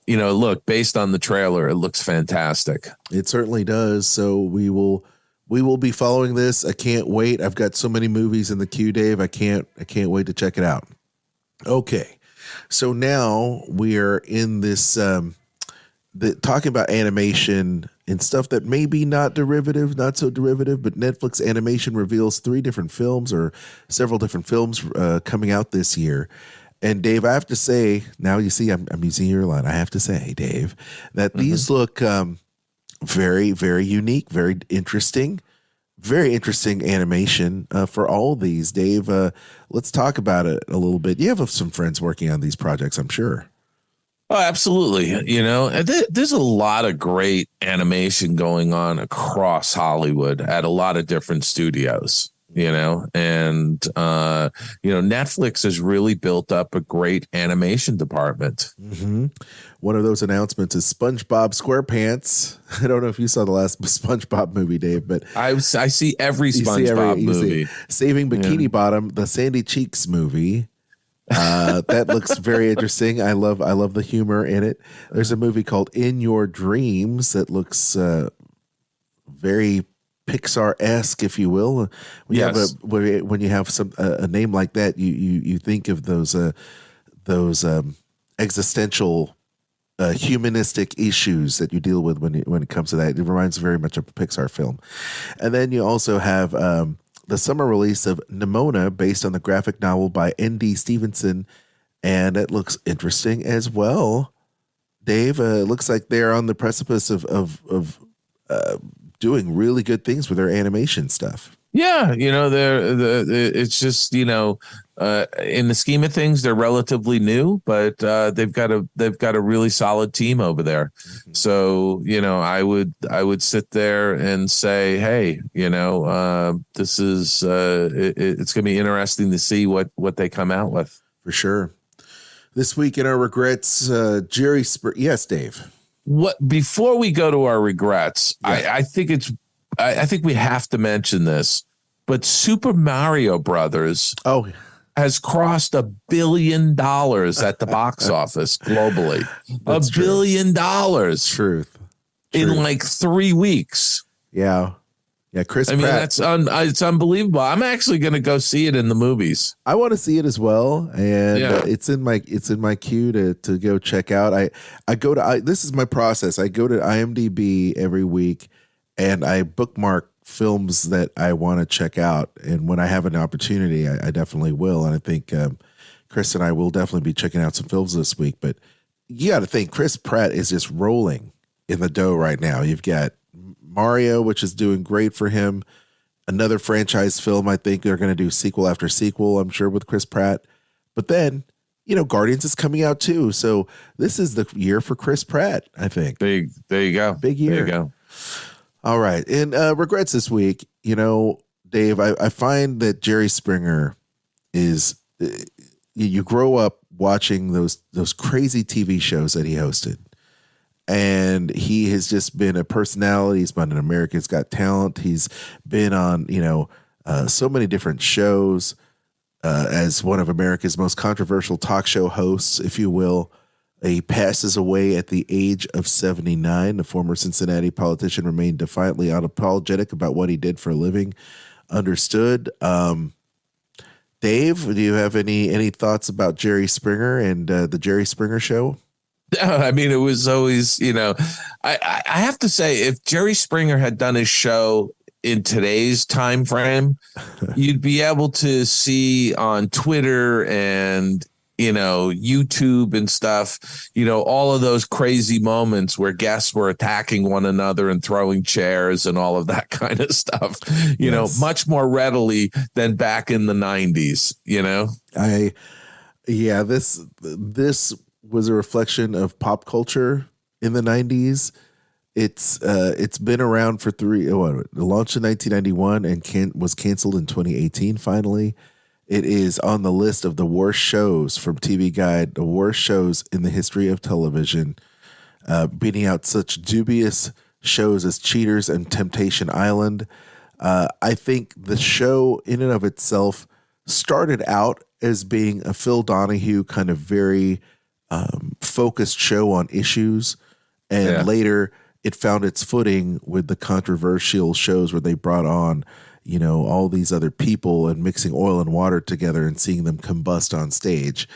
look, based on the trailer, it looks fantastic. It certainly does. So we will be following this. I can't wait. I've got so many movies in the queue, Dave. I can't wait to check it out. Okay. So now we are in this talking about animation and stuff that may be not so derivative, but Netflix Animation reveals 3 different films or several different films coming out this year. And Dave, I have to say, now you see, I'm using your line. I have to say, Dave, that these look very, very unique, very interesting animation for all of these. Dave, let's talk about it a little bit. You have some friends working on these projects, I'm sure. Oh, absolutely. There's a lot of great animation going on across Hollywood at a lot of different studios. and Netflix has really built up a great animation department. Mm-hmm. One of those announcements is SpongeBob SquarePants. I don't know if you saw the last SpongeBob movie, Dave, but I see every SpongeBob movie. Saving Bikini Bottom, the Sandy Cheeks movie. That looks very interesting. I love the humor in it. There's a movie called In Your Dreams that looks very Pixar-esque, if you will. When you have some a name like that, you think of those existential humanistic issues that you deal with when it comes to that. It reminds very much of a Pixar film. And then you also have the summer release of Nimona, based on the graphic novel by N.D. Stevenson, and it looks interesting as well. Dave, it looks like they're on the precipice of doing really good things with their animation stuff. Yeah, it's just in the scheme of things, they're relatively new, but they've got a really solid team over there. Mm-hmm. So I would sit there and say, hey, this is it's going to be interesting to see what they come out with. For sure. This week in our regrets, Jerry yes, Dave. Before we go to our regrets, yeah. I think we have to mention this, but Super Mario Brothers has crossed $1 billion at the box office globally. $1 billion. Truth. In like 3 weeks. Yeah. Yeah, Chris Pratt. It's unbelievable. I'm actually going to go see it in the movies. I want to see it as well, and it's in my queue to go check out. This is my process. I go to IMDb every week, and I bookmark films that I want to check out. And when I have an opportunity, I definitely will. And I think Chris and I will definitely be checking out some films this week. But you got to think Chris Pratt is just rolling in the dough right now. You've got Mario, which is doing great for him. Another franchise film. I think they're going to do sequel after sequel, I'm sure, with Chris Pratt. But then, Guardians is coming out too. So this is the year for Chris Pratt, I think. There you go. Big year. There you go. All right. And regrets this week, Dave, I find that Jerry Springer is, you grow up watching those crazy TV shows that he hosted. And he has just been a personality. He's been on America's Got Talent. He's been on, so many different shows as one of America's most controversial talk show hosts, if you will. He passes away at the age of 79. The former Cincinnati politician remained defiantly unapologetic about what he did for a living. Understood. Dave, do you have any thoughts about Jerry Springer and the Jerry Springer Show? I mean, it was always, I have to say, if Jerry Springer had done his show in today's time frame, you'd be able to see on Twitter and, YouTube and stuff, all of those crazy moments where guests were attacking one another and throwing chairs and all of that kind of stuff, much more readily than back in the 90s, This was a reflection of pop culture in the 90s. It's been around for it launched in 1991 and was canceled in 2018 finally. It is on the list of the worst shows from TV Guide, the worst shows in the history of television, beating out such dubious shows as Cheaters and Temptation Island. I think the show in and of itself started out as being a Phil Donahue kind of very focused show on issues, and later it found its footing with the controversial shows where they brought on all these other people and mixing oil and water together and seeing them combust on stage.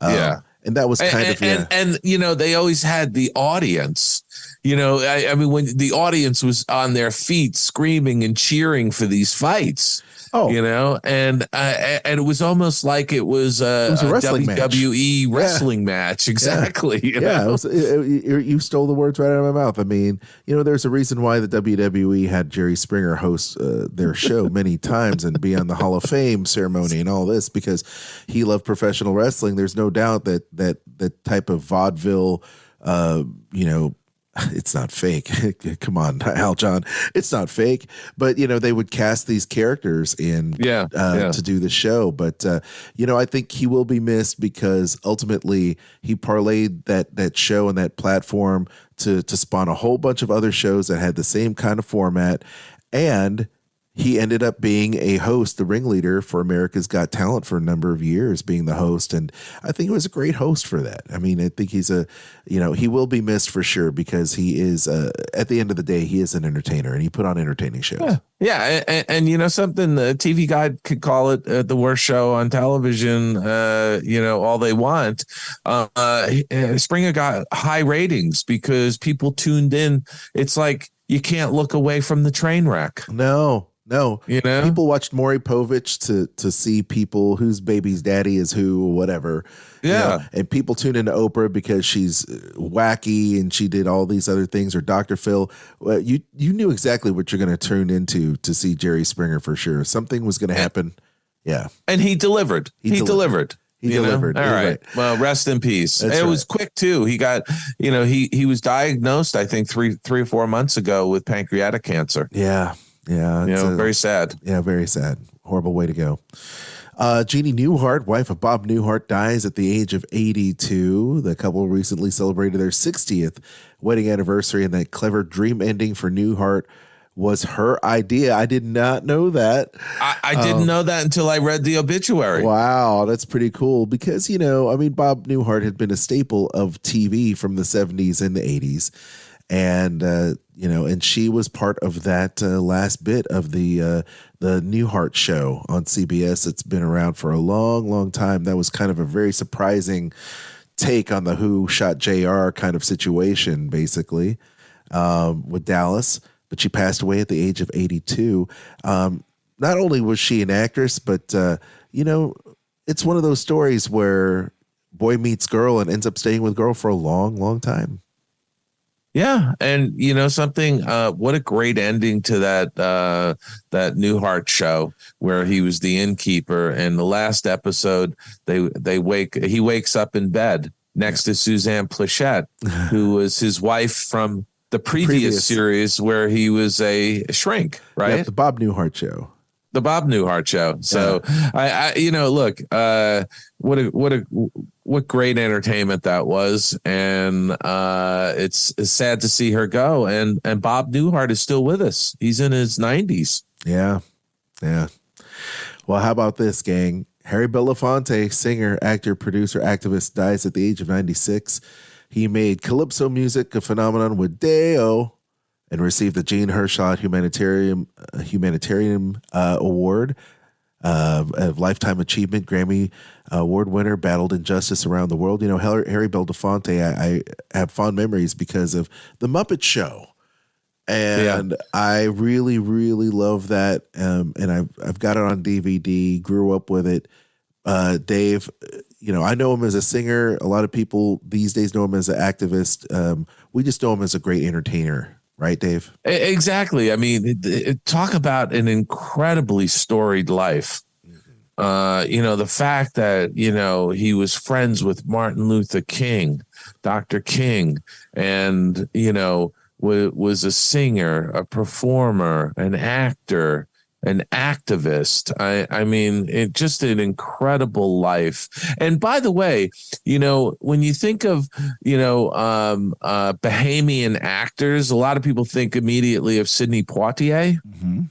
And that was and they always had the audience, I mean, when the audience was on their feet screaming and cheering for these fights. And it was almost like it was a wrestling WWE wrestling match. Exactly. You stole the words right out of my mouth. I mean, there's a reason why the WWE had Jerry Springer host their show many times and be on the Hall of Fame ceremony and all this, because he loved professional wrestling. There's no doubt that type of vaudeville, it's not fake. Come on, Al John. It's not fake. But, they would cast these characters in to do the show. But, I think he will be missed because ultimately he parlayed that show and that platform to spawn a whole bunch of other shows that had the same kind of format. And he ended up being a host, the ringleader for America's Got Talent for a number of years, being the host. And I think he was a great host for that. I mean, I think he's he will be missed for sure because he is, at the end of the day, he is an entertainer and he put on entertaining shows. Yeah. And something, the TV Guide could call it the worst show on television, all they want. Springer got high ratings because people tuned in. It's like you can't look away from the train wreck. No. People watched Maury Povich to see people whose baby's daddy is who or whatever. Yeah. And people tune into Oprah because she's wacky and she did all these other things, or Dr. Phil. Well, you knew exactly what you're going to tune into to see Jerry Springer for sure. Something was going to happen. Yeah. And he delivered. He delivered. He delivered. All right. Well, rest in peace. It was quick too. He got, he was diagnosed, I think 3 or 4 months ago with pancreatic cancer. Yeah. Yeah. Very sad. Yeah. Very sad. Horrible way to go. Jeannie Newhart, wife of Bob Newhart, dies at the age of 82. The couple recently celebrated their 60th wedding anniversary, and that clever dream ending for Newhart was her idea. I did not know that. I didn't know that until I read the obituary. Wow, that's pretty cool because, Bob Newhart had been a staple of TV from the 70s and the 80s. And, and she was part of that last bit of the Newhart show on CBS. It's been around for a long, long time. That was kind of a very surprising take on the Who Shot JR kind of situation, basically, with Dallas. But she passed away at the age of 82. Not only was she an actress, but, it's one of those stories where boy meets girl and ends up staying with girl for a long, long time. Yeah. And something, what a great ending to that Newhart show where he was the innkeeper. And the last episode, he wakes up in bed next to Suzanne Plachette, who was his wife from the previous series where he was a shrink, right? Yeah, the Bob Newhart show. The Bob Newhart show. So look, what great entertainment that was. And it's sad to see her go. And Bob Newhart is still with us. He's in his 90s. Yeah. Yeah. Well, how about this, gang? Harry Belafonte, singer, actor, producer, activist, dies at the age of 96. He made calypso music a phenomenon with Deo and received the Gene Hersholt Humanitarian Award of Lifetime Achievement, Grammy Award winner, battled injustice around the world. Harry Belafonte, I have fond memories because of The Muppet Show. And I really, really love that. And I've got it on DVD, grew up with it. Dave, I know him as a singer. A lot of people these days know him as an activist. We just know him as a great entertainer. Right, Dave? Exactly. I mean, talk about an incredibly storied life. The fact that, he was friends with Martin Luther King, Dr. King, and, was a singer, a performer, an actor, an activist. I mean, just an incredible life. And by the way, when you think of, Bahamian actors, a lot of people think immediately of Sidney Poitier. Mm-hmm.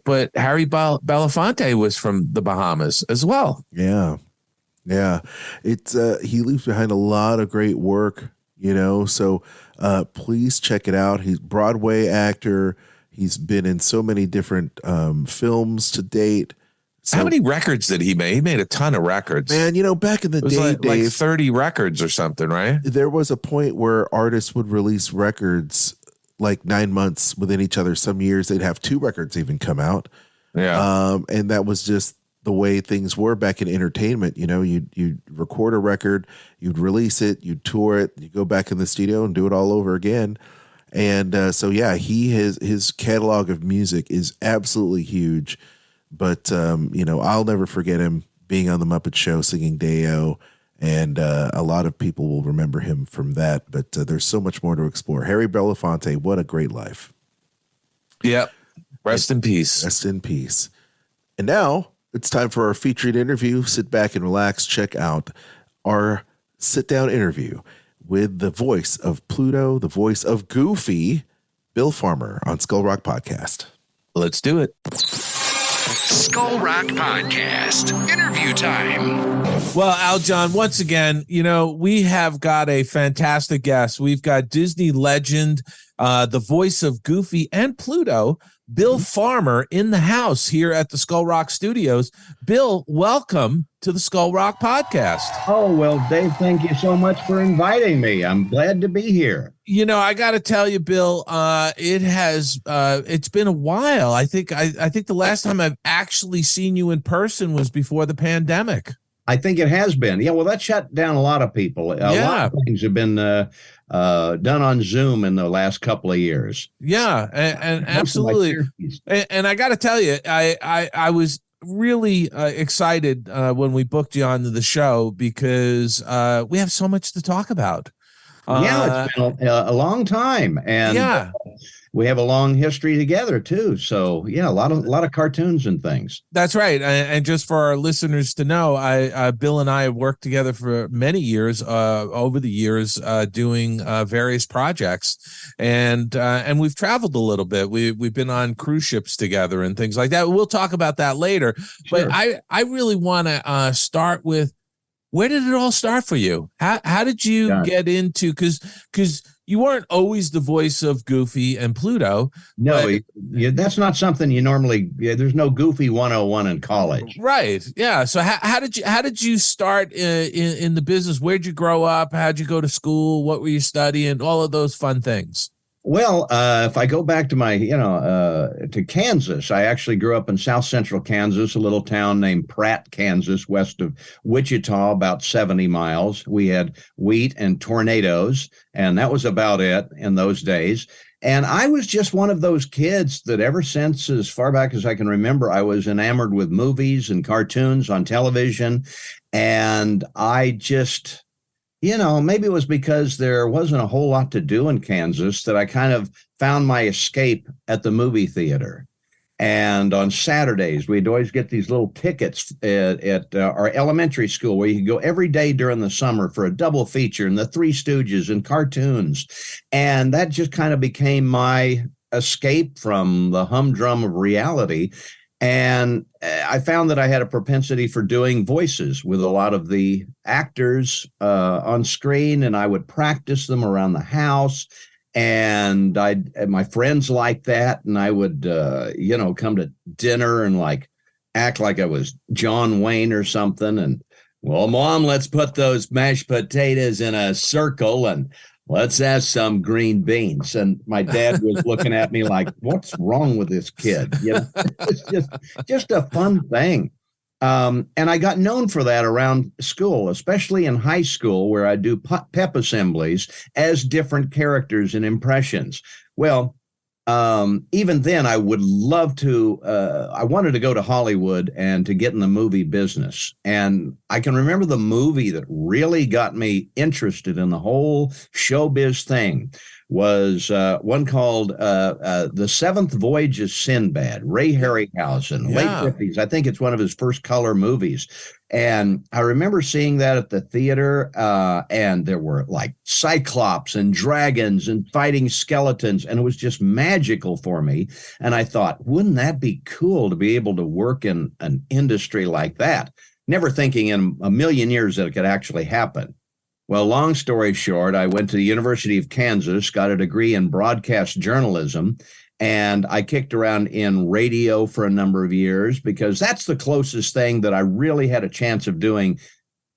But Harry Belafonte was from the Bahamas as well. Yeah. Yeah. It's he leaves behind a lot of great work, so please check it out. He's a Broadway actor. He's been in so many different films to date. So, how many records did he make? He made a ton of records. Man, back in the day, Dave, like 30 records or something, right? There was a point where artists would release records like 9 months within each other. Some years they'd have 2 records even come out. Yeah. And that was just the way things were back in entertainment. You'd record a record, you'd release it, you'd tour it, you go back in the studio and do it all over again. And his catalog of music is absolutely huge. But, I'll never forget him being on The Muppet Show singing Deo And a lot of people will remember him from that, but there's so much more to explore. Harry Belafonte, what a great life. Yep. Rest in peace. Rest in peace. And now it's time for our featured interview. Sit back and relax. Check out our sit-down interview with the voice of Pluto, the voice of Goofy, Bill Farmer on Skull Rock Podcast. Let's do it. Skull Rock Podcast. Interview time. Well, Aljon, once again, we have got a fantastic guest. We've got Disney legend, the voice of Goofy and Pluto, Bill Farmer, in the house here at the Skull Rock Studios. Bill, welcome to the Skull Rock Podcast. Oh, well, Dave, thank you so much for inviting me. I'm glad to be here. I got to tell you, Bill, it's been a while. I think the last time I've actually seen you in person was before the pandemic. I think it has been. Yeah, well, that shut down a lot of people. A lot of things have been done on Zoom in the last couple of years. Yeah, and absolutely. And I got to tell you, I was really excited when we booked you onto the show because we have so much to talk about. It's been a long time, and we have a long history together too. So a lot of cartoons and things. That's right. And just for our listeners to know, Bill and I have worked together for many years over the years doing various projects, and we've traveled a little bit. We've been on cruise ships together and things like that. We'll talk about that later. Sure. But I really want to start with, where did it all start for you? How did you get into, because you weren't always the voice of Goofy and Pluto. No, that's not something you normally, there's no Goofy 101 in college. Right. Yeah. So how did you start in the business? Where'd you grow up? How'd you go to school? What were you studying? All of those fun things. Well, if I go back to my, to Kansas, I actually grew up in South Central Kansas, a little town named Pratt, Kansas, west of Wichita, about 70 miles. We had wheat and tornadoes, and that was about it in those days. And I was just one of those kids that ever since, as far back as I can remember, I was enamored with movies and cartoons on television. And I just, maybe it was because there wasn't a whole lot to do in Kansas that I kind of found my escape at the movie theater. And on Saturdays, we'd always get these little tickets at our elementary school where you could go every day during the summer for a double feature and the Three Stooges and cartoons. And that just kind of became my escape from the humdrum of reality. And I found that I had a propensity for doing voices with a lot of the actors on screen, and I would practice them around the house. And my friends liked that, and I would, come to dinner and act like I was John Wayne or something. And, well, Mom, let's put those mashed potatoes in a circle and let's have some green beans. And my dad was looking at me like, what's wrong with this kid? It's just a fun thing. And I got known for that around school, especially in high school, where I do pep assemblies as different characters and impressions. Well, even then, I would love to, I wanted to go to Hollywood and to get in the movie business. And I can remember the movie that really got me interested in the whole showbiz thing was one called The Seventh Voyage of Sinbad, Ray Harryhausen, late 50s. I think it's one of his first color movies. And I remember seeing that at the theater, and there were cyclops and dragons and fighting skeletons, and it was just magical for me. And I thought, wouldn't that be cool to be able to work in an industry like that? Never thinking in a million years that it could actually happen. Well, long story short, I went to the University of Kansas, got a degree in broadcast journalism, and I kicked around in radio for a number of years because that's the closest thing that I really had a chance of doing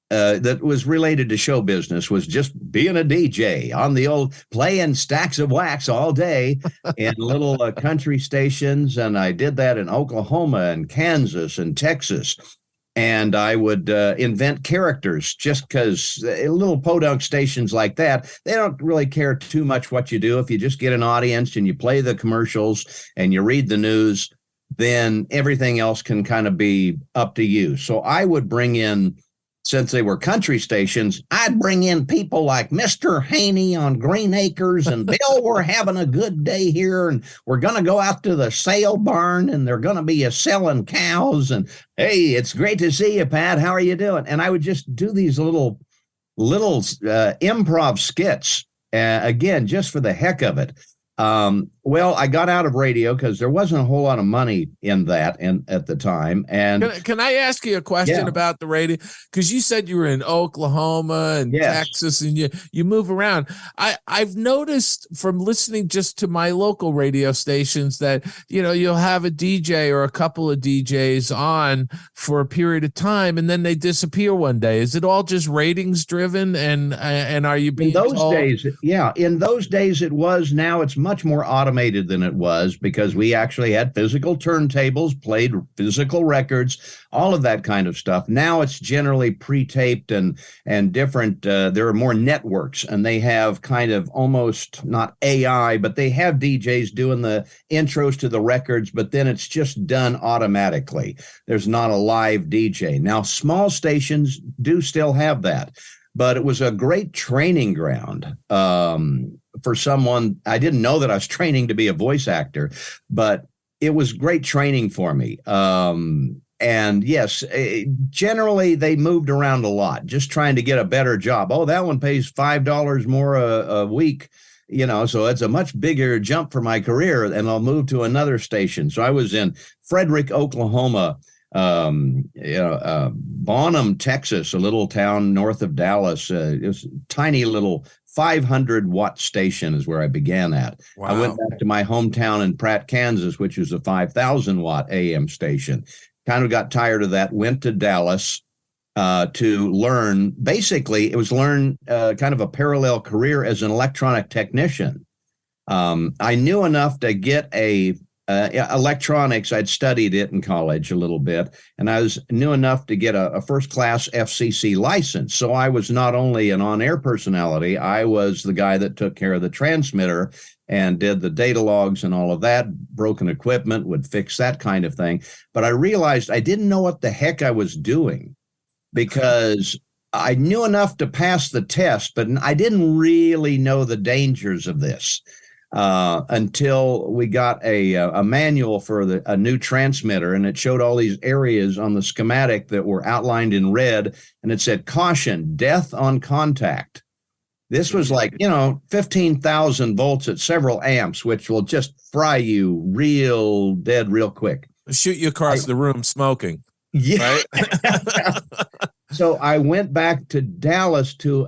that was related to show business, was just being a DJ on the old playing stacks of wax all day in little country stations. And I did that in Oklahoma and Kansas and Texas. And I would invent characters just because little podunk stations like that, they don't really care too much what you do. If you just get an audience and you play the commercials and you read the news, then everything else can kind of be up to you. So I would bring in since they were country stations, I'd bring in people like Mr. Haney on Green Acres and Bill, we're having a good day here and we're going to go out to the sale barn and they're going to be selling cows. And hey, it's great to see you, Pat. How are you doing? And I would just do these little improv skits, again, just for the heck of it. Well, I got out of radio because there wasn't a whole lot of money in that at the time. And can I ask you a question about the radio? Because you said you were in Oklahoma and Texas, and you move around. I've noticed from listening just to my local radio stations that you'll have a DJ or a couple of DJs on for a period of time, and then they disappear one day. Is it all just ratings driven? And are you being in those told? days? Yeah, in those days it was. Now it's much more automated than it was because we actually had physical turntables, played physical records, all of that kind of stuff. Now it's generally pre-taped and different. There are more networks, and they have kind of almost not AI, but they have DJs doing the intros to the records, but then it's just done automatically. There's not a live DJ. Now, small stations do still have that, but it was a great training ground. For someone, I didn't know that I was training to be a voice actor, but it was great training for me. And yes, generally they moved around a lot, just trying to get a better job. Oh, that one pays $5 more a week, so it's a much bigger jump for my career, and I'll move to another station. So I was in Frederick, Oklahoma, Bonham, Texas, a little town north of Dallas. It was a tiny little 500-watt station is where I began at. Wow. I went back to my hometown in Pratt, Kansas, which is a 5,000-watt AM station. Kind of got tired of that, went to Dallas to learn. Basically, it was kind of a parallel career as an electronic technician. I knew enough to get electronics. I'd studied it in college a little bit, and I knew enough to get a first-class FCC license. So I was not only an on-air personality, I was the guy that took care of the transmitter and did the data logs and all of that. Broken equipment, would fix that kind of thing. But I realized I didn't know what the heck I was doing because I knew enough to pass the test, but I didn't really know the dangers of this. Until we got a manual for a new transmitter, and it showed all these areas on the schematic that were outlined in red, and it said, caution, death on contact. This was like, 15,000 volts at several amps, which will just fry you real dead real quick. Shoot you across the room smoking. Yeah. Right? So I went back to Dallas to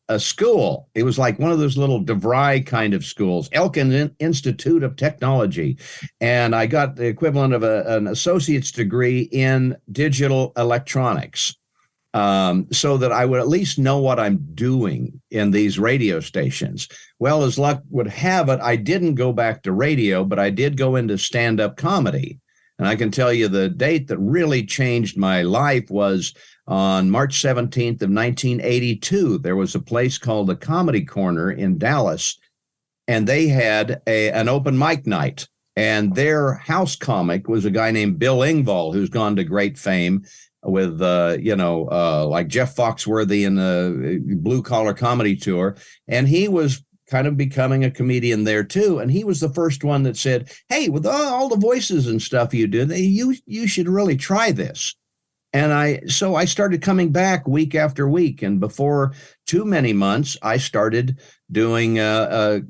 a school. It was like one of those little DeVry kind of schools, Elkin Institute of Technology. And I got the equivalent of an associate's degree in digital electronics, so that I would at least know what I'm doing in these radio stations. Well, as luck would have it, I didn't go back to radio, but I did go into stand-up comedy. And I can tell you the date that really changed my life was on March 17th of 1982. There was a place called the Comedy Corner in Dallas, and they had an open mic night. And their house comic was a guy named Bill Engvall, who's gone to great fame with, like Jeff Foxworthy in the Blue Collar Comedy Tour. And he was kind of becoming a comedian there too. And he was the first one that said, hey, with all the voices and stuff you do, you should really try this. And so I started coming back week after week. And before too many months, I started doing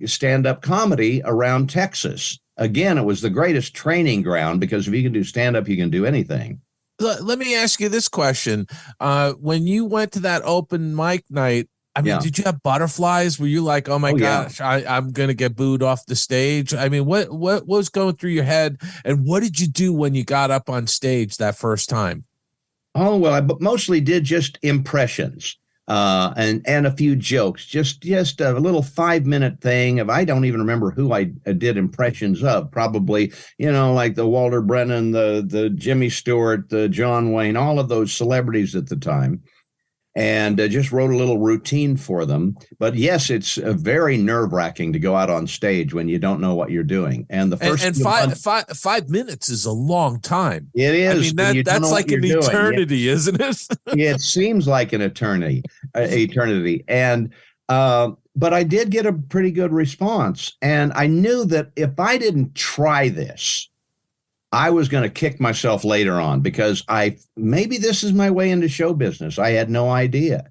stand-up comedy around Texas. Again, it was the greatest training ground because if you can do stand-up, you can do anything. Let me ask you this question. When you went to that open mic night, did you have butterflies? Were you like, oh my gosh, I'm going to get booed off the stage? I mean, what was going through your head? And what did you do when you got up on stage that first time? Oh, well, I mostly did just impressions and a few jokes, just a little 5-minute thing I don't even remember who I did impressions of. Probably, like the Walter Brennan, the Jimmy Stewart, the John Wayne, all of those celebrities at the time. and just wrote a little routine for them. But yes, it's very nerve-wracking to go out on stage when you don't know what you're doing. And the first and 5 minutes is a long time. It is. I mean, that's like an eternity, isn't it? It seems like an eternity. And but I did get a pretty good response, and I knew that if I didn't try this, I was going to kick myself later on, because maybe this is my way into show business. I had no idea.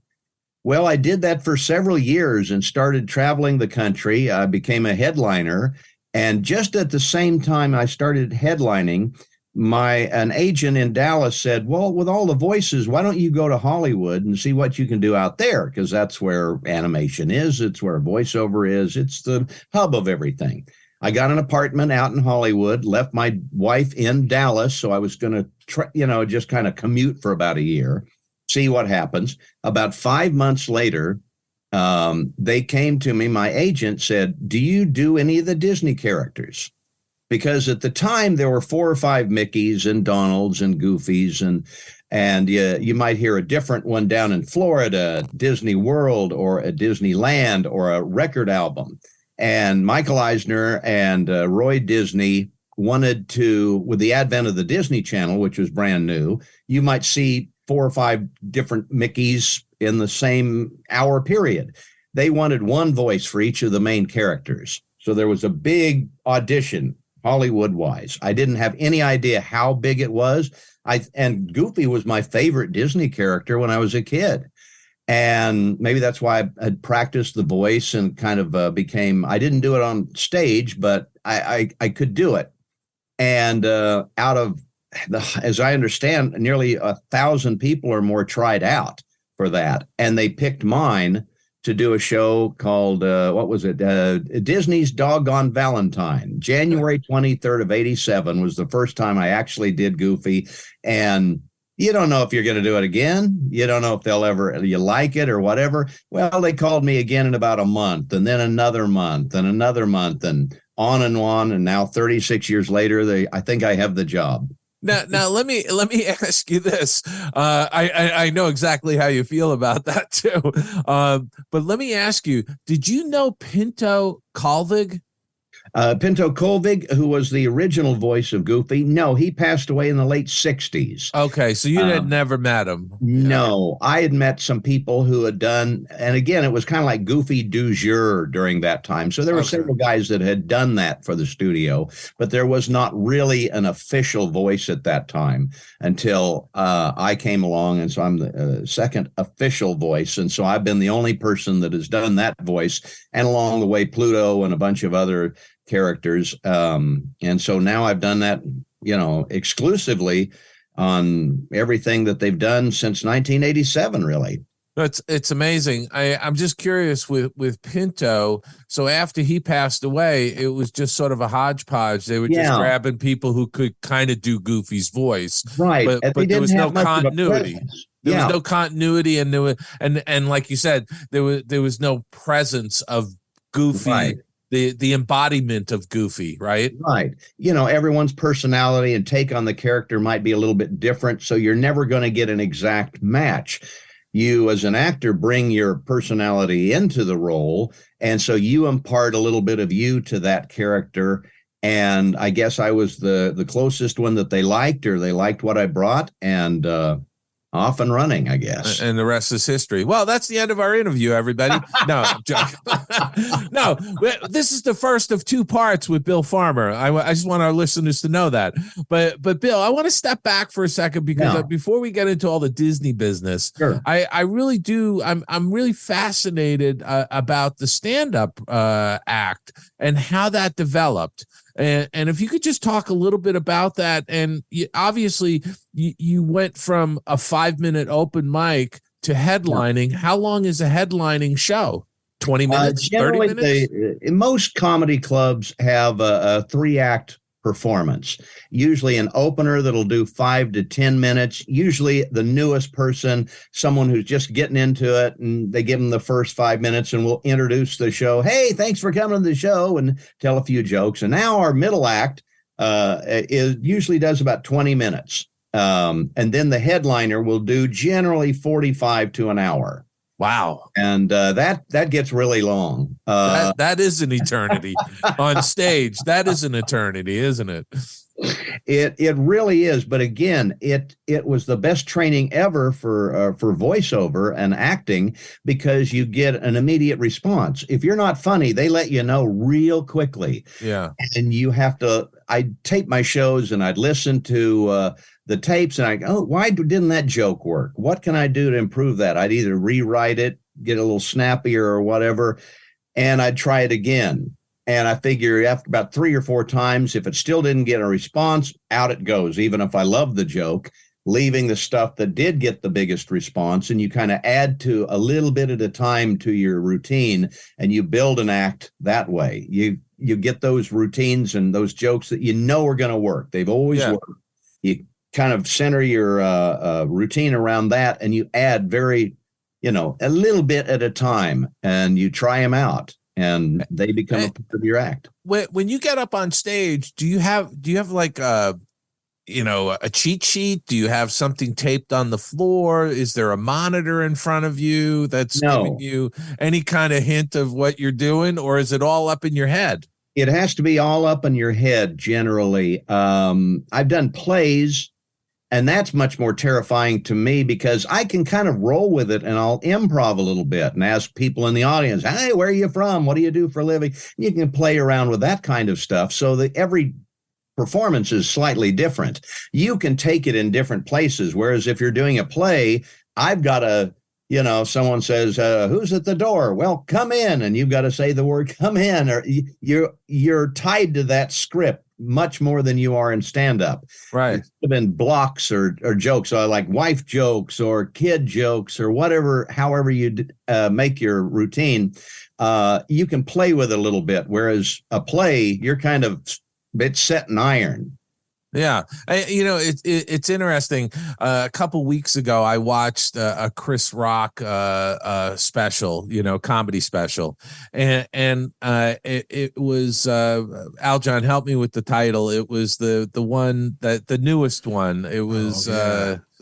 Well, I did that for several years and started traveling the country. I became a headliner. And just at the same time I started headlining, an agent in Dallas said, well, with all the voices, why don't you go to Hollywood and see what you can do out there? Because that's where animation is. It's where voiceover is. It's the hub of everything. I got an apartment out in Hollywood, left my wife in Dallas. So I was going to, just kind of commute for about a year, see what happens. About 5 months later, they came to me. My agent said, do you do any of the Disney characters? Because at the time there were 4 or 5 Mickeys and Donalds and Goofies, and you might hear a different one down in Florida, Disney World or a Disneyland or a record album. And Michael Eisner and Roy Disney wanted to, with the advent of the Disney Channel, which was brand new, you might see 4 or 5 different Mickeys in the same hour period. They wanted one voice for each of the main characters. So there was a big audition, Hollywood-wise. I didn't have any idea how big it was. And Goofy was my favorite Disney character when I was a kid. And maybe that's why I had practiced the voice and kind of I didn't do it on stage, but I could do it. And as I understand, nearly 1,000 people or more tried out for that. And they picked mine to do a show called, Disney's Doggone Valentine. January 23rd of 87 was the first time I actually did Goofy. And you don't know if you're going to do it again. You don't know if you like it or whatever. Well, they called me again in about a month, and then another month and another month, and on. And now 36 years later, I think I have the job. Now let me ask you this. I know exactly how you feel about that too. But let me ask you, did you know Pinto Colvig? Pinto Colvig, who was the original voice of Goofy. No, he passed away in the late 60s. Okay, so you had never met him. No, I had met some people who had done, and again, it was kind of like Goofy du jour during that time. So there were several guys that had done that for the studio, but there was not really an official voice at that time until I came along, and so I'm the second official voice, and so I've been the only person that has done that voice, and along the way, Pluto and a bunch of other characters. And so now I've done that, exclusively on everything that they've done since 1987, really. It's amazing. I'm just curious with Pinto. So after he passed away, it was just sort of a hodgepodge. They were just grabbing people who could kind of do Goofy's voice. Right. But there was no continuity. There was no continuity, and like you said, there was no presence of Goofy. Right. The embodiment of Goofy, right? Right. Everyone's personality and take on the character might be a little bit different, so you're never going to get an exact match. You, as an actor, bring your personality into the role, and so you impart a little bit of you to that character. And I guess I was the closest one that they liked, or they liked what I brought, and off and running, I guess. And the rest is history. Well, that's the end of our interview, everybody. No, I'm joking. No, this is the first of 2 parts with Bill Farmer. I just want our listeners to know that. But Bill, I want to step back for a second, because before we get into all the Disney business, sure. I really do. I'm really fascinated about the stand-up act and how that developed. And if you could just talk a little bit about that. And obviously you went from a 5-minute open mic to headlining. How long is a headlining show? 20 minutes, 30 minutes? Most comedy clubs have a 3-act performance, usually an opener that'll do 5 to 10 minutes, usually the newest person, someone who's just getting into it, and they give them the first 5 minutes and we'll introduce the show. Hey, thanks for coming to the show, and tell a few jokes. And now our middle act usually does about 20 minutes. And then the headliner will do generally 45 to an hour. Wow. And that gets really long. That is an eternity on stage. That is an eternity, isn't it? It really is. But again, it was the best training ever for voiceover and acting, because you get an immediate response. If you're not funny, they let you know real quickly. Yeah. And you have to, I'd tape my shows and I'd listen to the tapes and I go, oh, why didn't that joke work? What can I do to improve that? I'd either rewrite it, get a little snappier or whatever, and I'd try it again. And I figure after about 3 or 4 times, if it still didn't get a response, out it goes, even if I love the joke, leaving the stuff that did get the biggest response. And you kind of add to a little bit at a time to your routine, and you build an act that way. You get those routines and those jokes that you know are going to work. They've always worked. You kind of center your routine around that, and you add a little bit at a time, and you try them out. And they become a part of your act. When you get up on stage, do you have like a cheat sheet? Do you have something taped on the floor? Is there a monitor in front of you that's giving you any kind of hint of what you're doing, or is it all up in your head? It has to be all up in your head generally. I've done plays, and that's much more terrifying to me because I can kind of roll with it and I'll improv a little bit and ask people in the audience, hey, where are you from? What do you do for a living? You can play around with that kind of stuff so that every performance is slightly different. You can take it in different places. Whereas if you're doing a play, I've got to, someone says, who's at the door? Well, come in. And you've got to say the word come in, or you're tied to that script much more than you are in stand-up. Right. It's been blocks or jokes, like wife jokes or kid jokes or whatever, however you make your routine, you can play with it a little bit. Whereas a play, you're kind of, it's set in iron. Yeah. It's interesting. A couple weeks ago, I watched a Chris Rock special, comedy special. And it was, Aljon, help me with the title. It was the one the newest one. It was,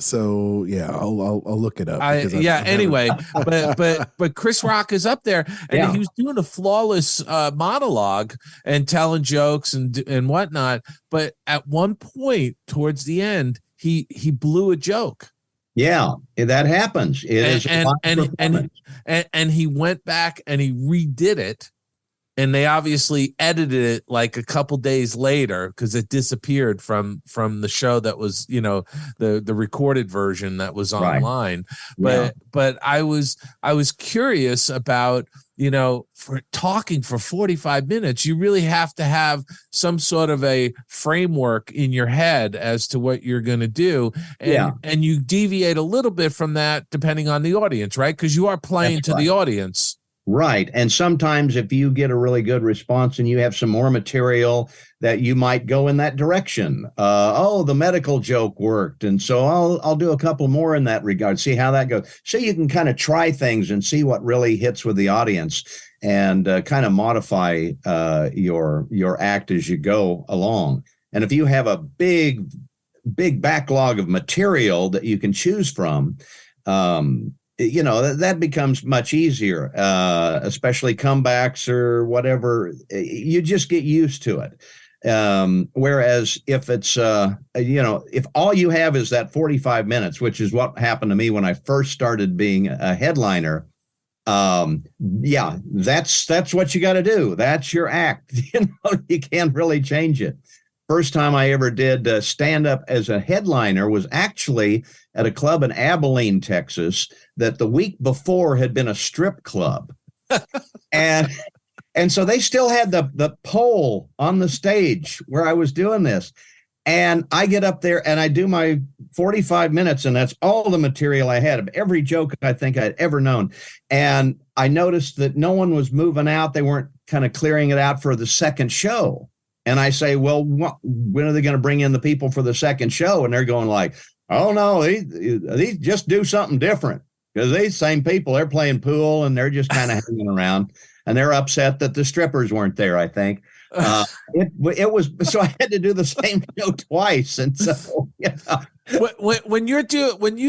so yeah, I'll look it up. Anyway, but Chris Rock is up there and he was doing a flawless monologue and telling jokes and whatnot. But at one point towards the end, he blew a joke. Yeah, that happens. And he went back and he redid it. And they obviously edited it like a couple days later because it disappeared from the show that was, the recorded version that was online. Right. But I was curious about, for talking for 45 minutes, you really have to have some sort of a framework in your head as to what you're going to do. And you deviate a little bit from that depending on the audience, right? Because you are playing to the audience. Right. And sometimes if you get a really good response and you have some more material that you might go in that direction. The medical joke worked. And so I'll do a couple more in that regard, see how that goes. So you can kind of try things and see what really hits with the audience and kind of modify your act as you go along. And if you have a big backlog of material that you can choose from, that becomes much easier, especially comebacks or whatever. You just get used to it. Whereas if it's, if all you have is that 45 minutes, which is what happened to me when I first started being a headliner, that's what you got to do. That's your act. You can't really change it. First time I ever did stand up as a headliner was actually at a club in Abilene, Texas, that the week before had been a strip club. and so they still had the pole on the stage where I was doing this. And I get up there and I do my 45 minutes, and that's all the material I had of every joke I think I'd ever known. And I noticed that no one was moving out. They weren't kind of clearing it out for the second show. And I say, well, when are they going to bring in the people for the second show? And they're going like, oh, no, these just do something different. Because these same people, they're playing pool and they're just kind of hanging around. And they're upset that the strippers weren't there, I think. It was, so I had to do the same show twice. And so, when you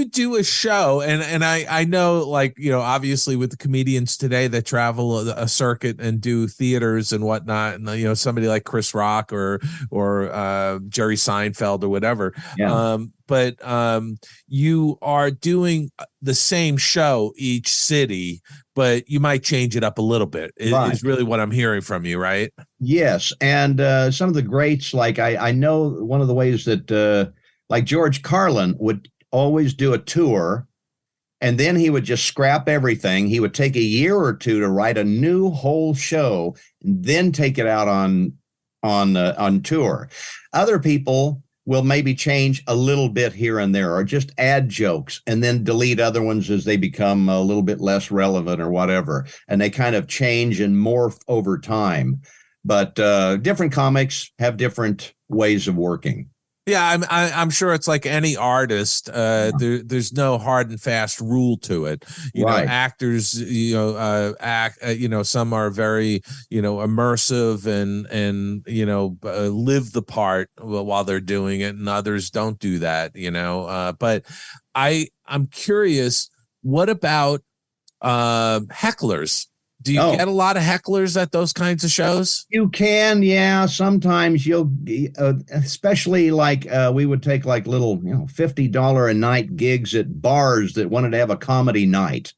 do a show, and I know, like, you know, obviously with the comedians today that travel a circuit and do theaters and whatnot, and you know, somebody like Chris Rock or Jerry Seinfeld or whatever. Yeah. But you are doing the same show each city, but you might change it up a little bit. Is really what I'm hearing from you, right? Yes, and some of the greats, like I know one of the ways that like George Carlin would always do a tour, and then he would just scrap everything. He would take a year or two to write a new whole show, and then take it out on tour. Other people will maybe change a little bit here and there, or just add jokes and then delete other ones as they become a little bit less relevant or whatever. And they kind of change and morph over time. But different comics have different ways of working. Yeah, I'm sure it's like any artist. There's no hard and fast rule to it. You know, actors, you know, you know, some are very, you know, immersive and you know, live the part while they're doing it, and others don't do that. You know, but I'm curious. What about hecklers? Do you get a lot of hecklers at those kinds of shows? You can, yeah. Sometimes you'll, especially like we would take like little, you know, $50 a night gigs at bars that wanted to have a comedy night.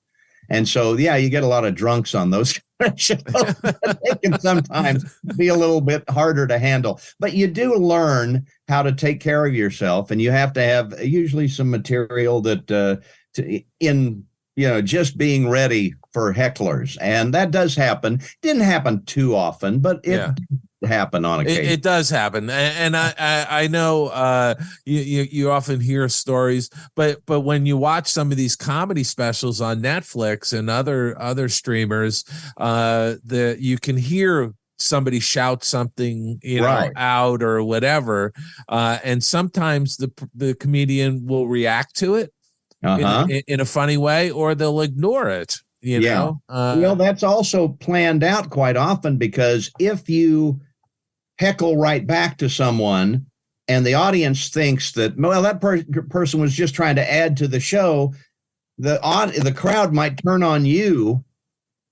And so, yeah, you get a lot of drunks on those shows. They can sometimes be a little bit harder to handle. But you do learn how to take care of yourself, and you have to have usually some material that you know, just being ready for hecklers. And that does happen. Didn't happen too often, but it did happen on occasion. It does happen. And I know you often hear stories, but when you watch some of these comedy specials on Netflix and other streamers, you can hear somebody shout something, you know, out or whatever. And sometimes the comedian will react to it. In a funny way, or they'll ignore it, you know? Well, that's also planned out quite often, because if you heckle right back to someone and the audience thinks that, well, that person was just trying to add to the show, the crowd might turn on you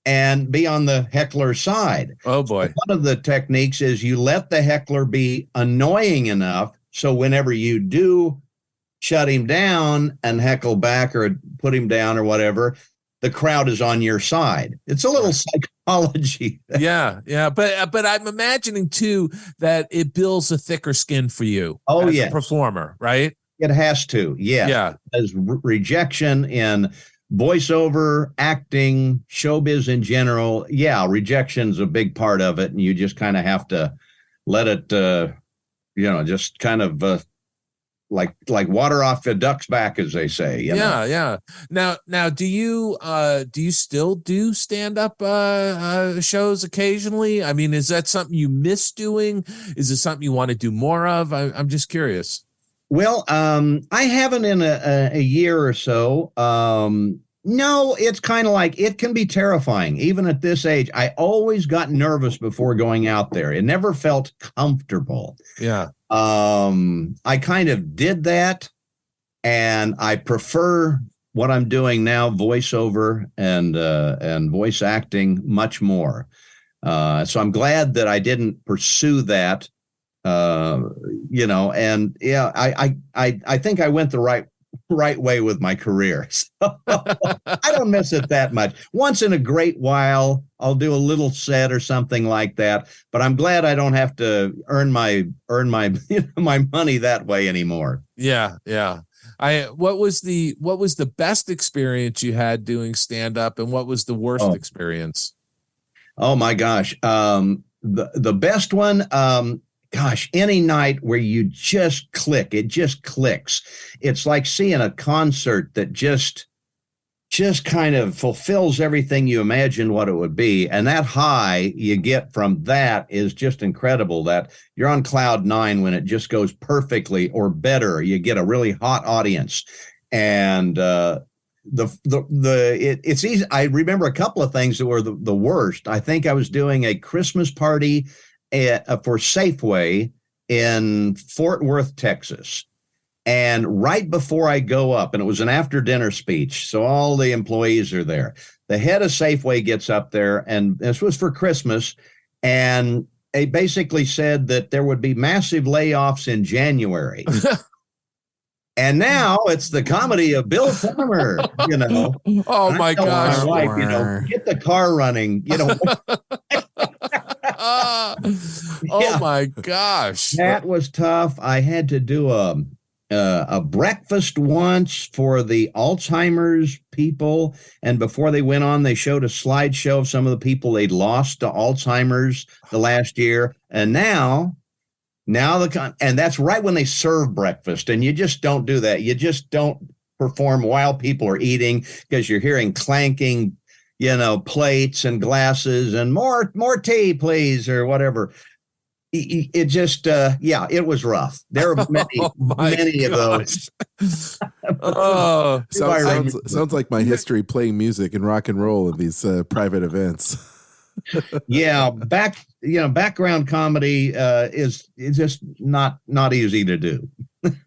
and be on the heckler side. Oh, boy. So one of the techniques is you let the heckler be annoying enough, so whenever you do shut him down and heckle back or put him down or whatever, the crowd is on your side. It's a little psychology. Yeah. But I'm imagining too that it builds a thicker skin for you as a performer, right? It has to. Yeah. As rejection in voiceover, acting, showbiz in general. Yeah. Rejection's a big part of it. And you just kind of have to let it, you know, just kind of, like water off a duck's back, as they say. You know? Yeah. Now, do you still do stand-up shows occasionally? I mean, is that something you miss doing? Is it something you want to do more of? I'm just curious. Well, I haven't in a year or so. No, it's kind of like, it can be terrifying. Even at this age, I always got nervous before going out there. It never felt comfortable. Yeah. I kind of did that, and I prefer what I'm doing now, voiceover and voice acting, much more. So I'm glad that I didn't pursue that, you know, and yeah, I think I went the right way with my career. So I don't miss it that much. Once in a great while, I'll do a little set or something like that, but I'm glad I don't have to earn my my money that way anymore. Yeah. What was the best experience you had doing stand up, and what was the worst experience? Oh my gosh. The best one, any night where you just click, it just clicks. It's like seeing a concert that just kind of fulfills everything you imagined what it would be. And that high you get from that is just incredible, that you're on cloud nine when it just goes perfectly or better. You get a really hot audience. And it's easy. I remember a couple of things that were the worst. I think I was doing a Christmas party for Safeway in Fort Worth, Texas. And right before I go up, and it was an after dinner speech, so all the employees are there. The head of Safeway gets up there, and this was for Christmas, and they basically said that there would be massive layoffs in January. And now it's the comedy of Bill Farmer, you know. Oh my gosh. My wife, you know, get the car running, you know. Oh my gosh. That was tough. I had to do a breakfast once for the Alzheimer's people. And before they went on, they showed a slideshow of some of the people they'd lost to Alzheimer's the last year. And now and that's right when they serve breakfast. And you just don't do that. You just don't perform while people are eating, because you're hearing clanking, you know, plates and glasses and more tea, please, or whatever. It just, it was rough. There were many of those. Oh, sounds like my history playing music and rock and roll at these private events. Yeah, background comedy is just not easy to do.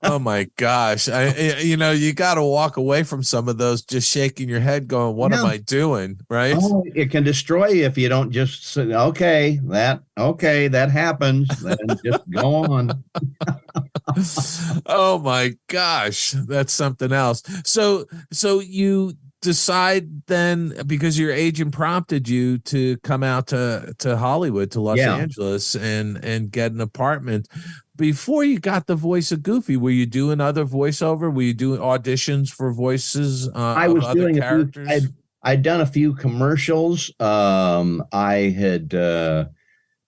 Oh my gosh. You got to walk away from some of those just shaking your head going, what am I doing? Right. Oh, it can destroy you if you don't just say, that happens. Then just go on. Oh my gosh. That's something else. So you decide then, because your agent prompted you to come out to Hollywood, to Los Angeles and get an apartment. Before you got the voice of Goofy, were you doing other voiceover? Were you doing auditions for voices? I was other doing characters? I'd done a few commercials. I had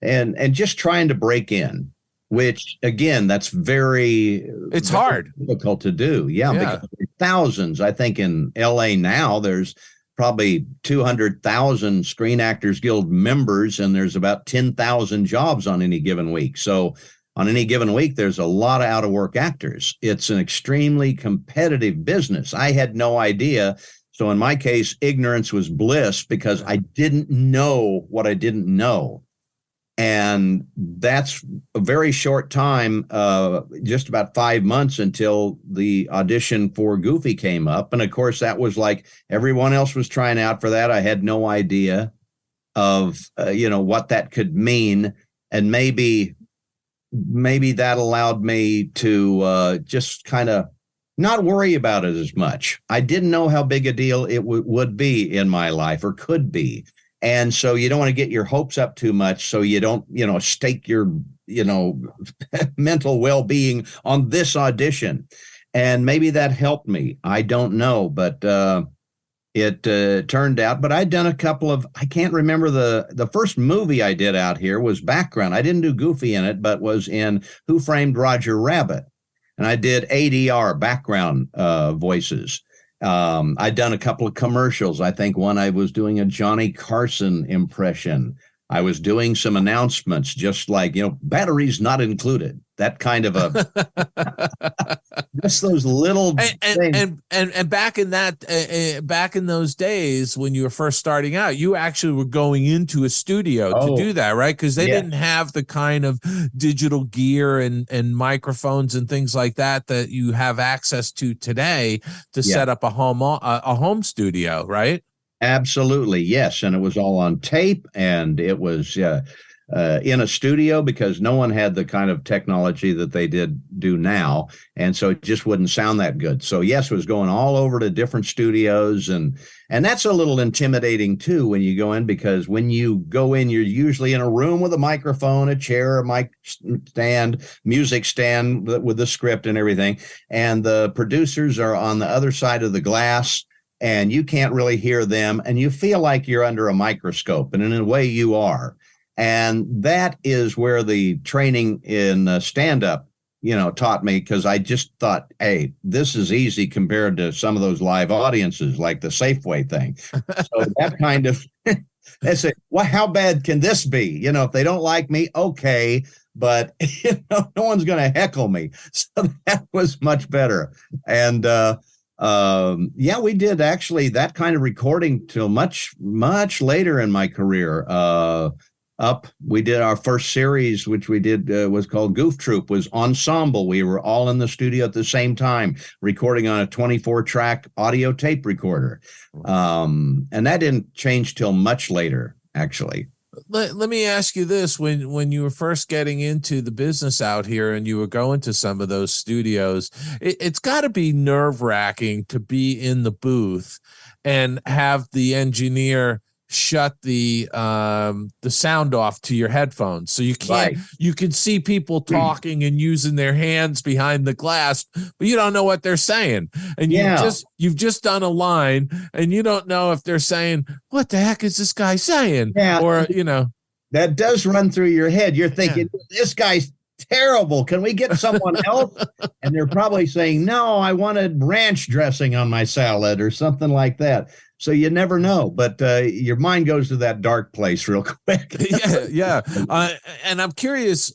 and just trying to break in, which again, that's it's hard, difficult to do. Yeah. Because thousands. I think in LA now there's probably 200,000 Screen Actors Guild members, and there's about 10,000 jobs on any given week. So on any given week, there's a lot of out-of-work actors. It's an extremely competitive business. I had no idea. So in my case, ignorance was bliss, because I didn't know what I didn't know. And that's a very short time, just about 5 months until the audition for Goofy came up. And of course, that was like everyone else was trying out for that. I had no idea of, what that could mean. And maybe that allowed me to just kind of not worry about it as much. I didn't know how big a deal it would be in my life, or could be. And so you don't want to get your hopes up too much, so you don't, stake your, mental well-being on this audition. And maybe that helped me. I don't know, but it turned out. But I'd done a couple of, I can't remember the first movie I did out here was background. I didn't do Goofy in it, but was in Who Framed Roger Rabbit. And I did ADR, background voices. I'd done a couple of commercials. I think one I was doing a Johnny Carson impression. I was doing some announcements, just like, batteries not included. That kind of just those little things. And back in back in those days when you were first starting out, you actually were going into a studio to do that, right? Because they didn't have the kind of digital gear and microphones and things like that you have access to today to set up a home studio, right? Absolutely, yes. And it was all on tape, and it was in a studio, because no one had the kind of technology that they do now. And so it just wouldn't sound that good. So yes, it was going all over to different studios, and that's a little intimidating too when you go in, because when you go in, you're usually in a room with a microphone, a chair, a mic stand, music stand with the script and everything. And the producers are on the other side of the glass, and you can't really hear them, and you feel like you're under a microscope, and in a way you are. And that is where the training in stand-up, taught me, because I just thought, hey, this is easy compared to some of those live audiences, like the Safeway thing. So that kind of, they say, well, how bad can this be? If they don't like me, okay, but no one's going to heckle me. So that was much better. And we did actually that kind of recording till much later in my career. up. We did our first series, which we did was called Goof Troop, was ensemble. We were all in the studio at the same time, recording on a 24-track audio tape recorder. And that didn't change till much later, actually. Let me ask you this. When you were first getting into the business out here and you were going to some of those studios, it's got to be nerve-wracking to be in the booth and have the engineer shut the sound off to your headphones, so you can't. Right. You can see people talking and using their hands behind the glass, but you don't know what they're saying, and you've just done a line, and you don't know if they're saying, "What the heck is this guy saying?" Or that does run through your head. You're thinking, "This guy's terrible. Can we get someone else?" And they're probably saying, "No, I wanted ranch dressing on my salad," or something like that. So you never know, but your mind goes to that dark place real quick. Yeah. And I'm curious,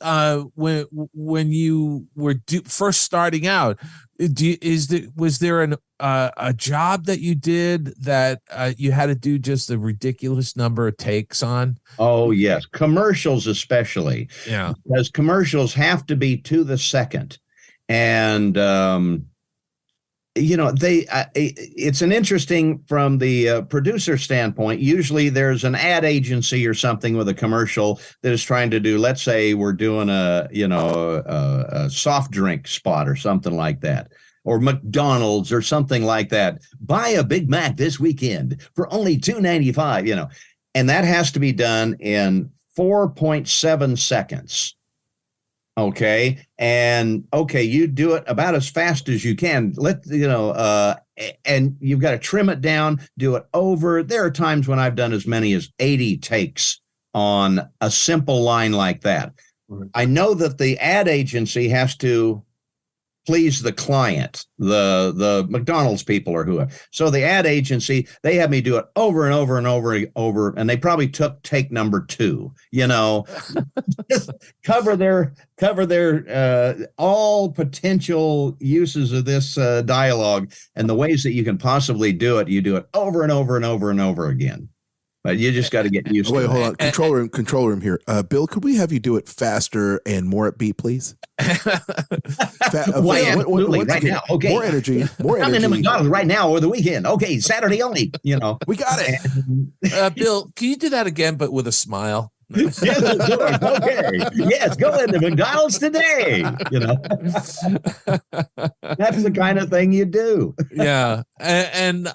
when you were first starting out, was there a job that you did that you had to do just a ridiculous number of takes on? Oh yes, commercials especially. Yeah, because commercials have to be to the second, and it's an interesting from the producer standpoint. Usually there's an ad agency or something with a commercial that is trying to do, let's say we're doing a soft drink spot or something like that, or McDonald's or something like that. Buy a Big Mac this weekend for only $2.95, and that has to be done in 4.7 seconds. Okay. And you do it about as fast as you can. And you've got to trim it down, do it over. There are times when I've done as many as 80 takes on a simple line like that. Right. I know that the ad agency has to please the client, the McDonald's people or whoever. So the ad agency, they have me do it over and over and over, and they probably took take number 2, just cover their all potential uses of this dialogue and the ways that you can possibly do it. You do it over and over and over and over again. But you just got to get used to it. Wait, hold on. Control room here. Bill, could we have you do it faster and more upbeat, please? Absolutely. Right now. Okay. More energy. I'm in the McDonald's right now or the weekend. Okay. Saturday only. We got it. Bill, can you do that again, but with a smile? Yes, okay. Yes, go into McDonald's today. That's the kind of thing you do. Yeah, and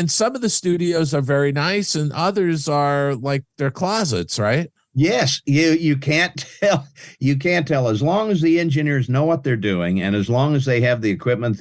some of the studios are very nice, and others are like their closets, right? Yes, you can't tell. You can't tell as long as the engineers know what they're doing, and as long as they have the equipment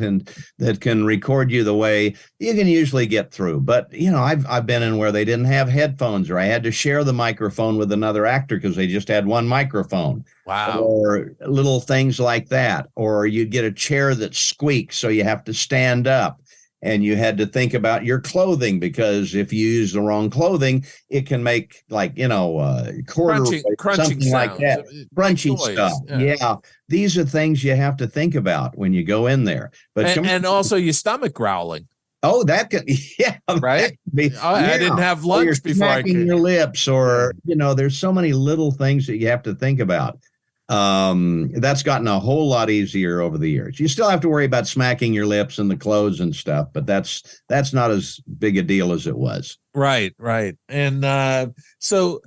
that can record you the way, you can usually get through. But I've been in where they didn't have headphones, or I had to share the microphone with another actor because they just had one microphone. Wow. Or little things like that. Or you'd get a chair that squeaks, so you have to stand up. And you had to think about your clothing, because if you use the wrong clothing, it can make corduroy, something sounds, like that, crunchy stuff. Yeah, these are things you have to think about when you go in there. But and also your stomach growling. Oh, that could, right. I didn't have lunch before I could. Your lips, or there's so many little things that you have to think about. That's gotten a whole lot easier over the years. You still have to worry about smacking your lips and the clothes and stuff, but that's not as big a deal as it was. Right. And so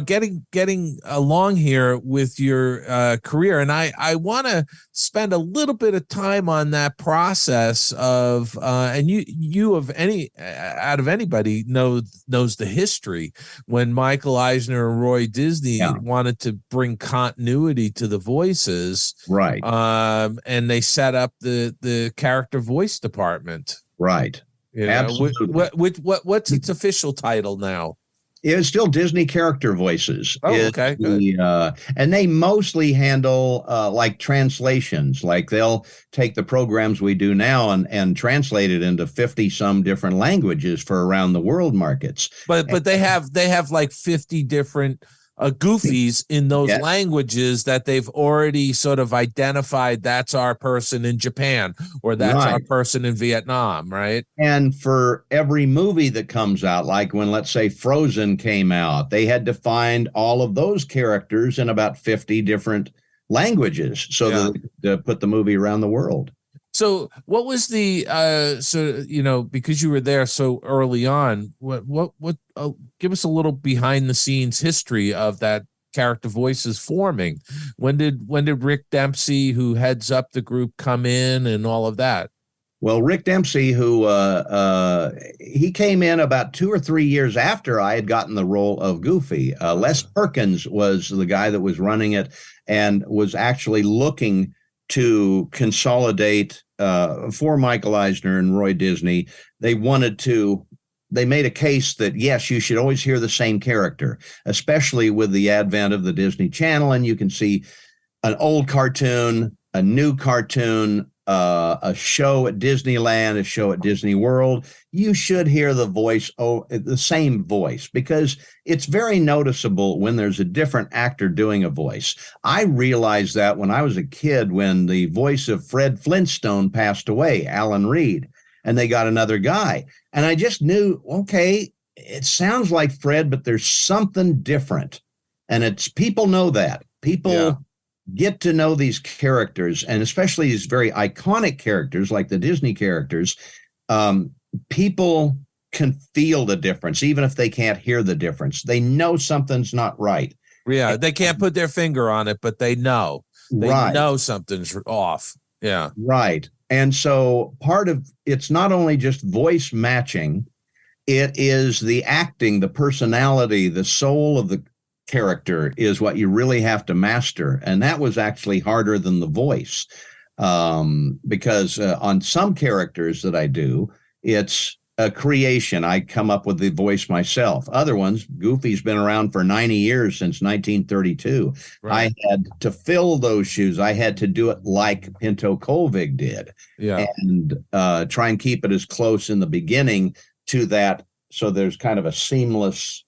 getting along here with your career, and I want to spend a little bit of time on that process of and you of any out of anybody knows the history when Michael Eisner and Roy Disney wanted to bring continuity to the voices, right? And they set up the character voice department, right? Absolutely. What's its official title now? It's still Disney Character Voices. Oh, okay, good. And they mostly handle like translations. Like they'll take the programs we do now and translate it into 50 some different languages for around the world markets. But they have like 50 different goofies in those Yes. languages that they've already sort of identified. That's our person in Japan, or that's our Right. person in Vietnam, right? And for every movie that comes out, like when, let's say, Frozen came out, they had to find all of those characters in about 50 different languages so that they could put the movie around the world. So what was the so you know, because you were there so early on, what give us a little behind the scenes history of that character voices forming? When did Rick Dempsey, who heads up the group, come in and all of that? Well, Rick Dempsey, who he came in about 2 or 3 years after I had gotten the role of Goofy. Les Perkins was the guy that was running it and was actually looking to consolidate for Michael Eisner and Roy Disney. They made a case that, yes, you should always hear the same character, especially with the advent of the Disney Channel. And you can see an old cartoon, a new cartoon, a show at Disneyland, a show at Disney World. You should hear the voice, the same voice, because it's very noticeable when there's a different actor doing a voice. I realized that when I was a kid, when the voice of Fred Flintstone passed away, Alan Reed, and they got another guy. And I just knew, okay, it sounds like Fred, but there's something different. And people know that. People get to know these characters, and especially these very iconic characters like the Disney characters. People can feel the difference, even if they can't hear the difference. They know something's not right. Yeah, they can't put their finger on it, but they know. They Right. know something's off. Yeah. Right. And so part of it's not only just voice matching, it is the acting, the personality, the soul of the character is what you really have to master. And that was actually harder than the voice, because on some characters that I do, it's a creation. I come up with the voice myself. Other ones, Goofy's been around for 90 years, since 1932. Right. I had to fill those shoes. I had to do it like Pinto Colvig did, and try and keep it as close in the beginning to that, so there's kind of a seamless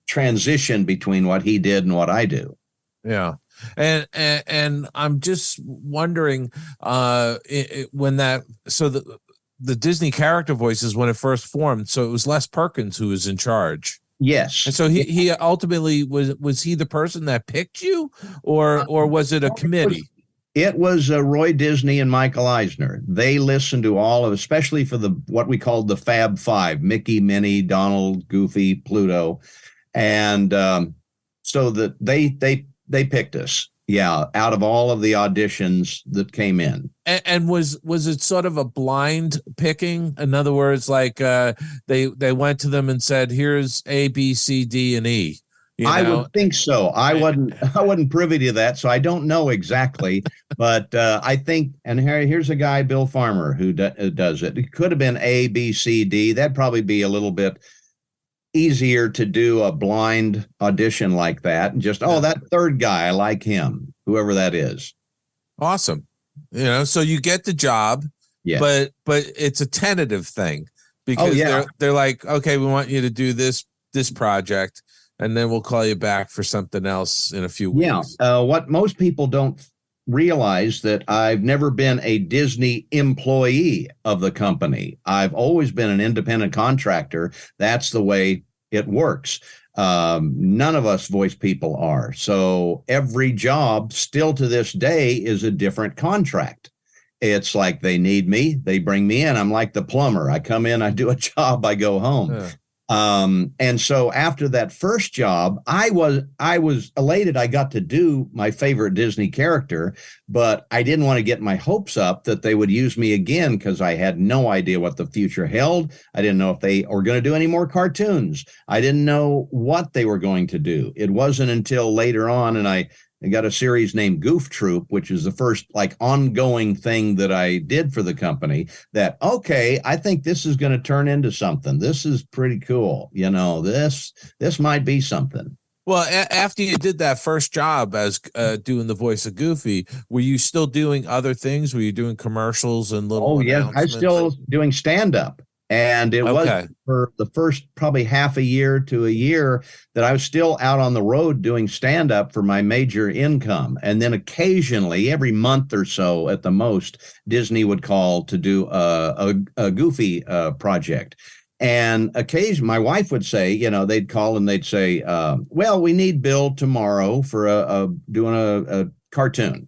transition between what he did and what I do. Yeah. And I'm just wondering when that, so the Disney character voices, when it first formed, so it was Les Perkins who was in charge. Yes. And so he ultimately was he the person that picked you, or was it a committee? It was Roy Disney and Michael Eisner. They listened to all of, especially for what we called the Fab Five: Mickey, Minnie, Donald, Goofy, Pluto. And so that they picked us, out of all of the auditions that came in. And was it sort of a blind picking? In other words, like they went to them and said, "Here's A, B, C, D, and E." I would think so. I wasn't privy to that, so I don't know exactly. But I think, and here's a guy, Bill Farmer, who does it. It could have been A, B, C, D. That'd probably be a little bit easier to do a blind audition like that, and just, that third guy, I like him, whoever that is. Awesome. So you get the job, but it's a tentative thing, because they're like, okay, we want you to do this project, and then we'll call you back for something else in a few weeks. What most people don't realize, that I've never been a Disney employee of the company. I've always been an independent contractor. That's the way it works. None of us voice people are. So every job still to this day is a different contract. It's like they need me, they bring me in. I'm like the plumber. I come in, I do a job, I go home. Yeah. And so after that first job, I was elated. I got to do my favorite Disney character, but I didn't want to get my hopes up that they would use me again, because I had no idea what the future held. I didn't know if they were going to do any more cartoons. I didn't know what they were going to do. It wasn't until later on, and I got a series named Goof Troop, which is the first ongoing thing that I did for the company, that, okay, I think this is going to turn into something. This is pretty cool. This might be something. Well, after you did that first job as doing the voice of Goofy, were you still doing other things? Were you doing commercials and little? Oh, yeah. I'm still doing stand-up. And it was for the first probably half a year to a year that I was still out on the road doing stand-up for my major income. And then occasionally, every month or so at the most, Disney would call to do a Goofy project. And occasionally, my wife would say, they'd call and they'd say, well, we need Bill tomorrow for doing a cartoon.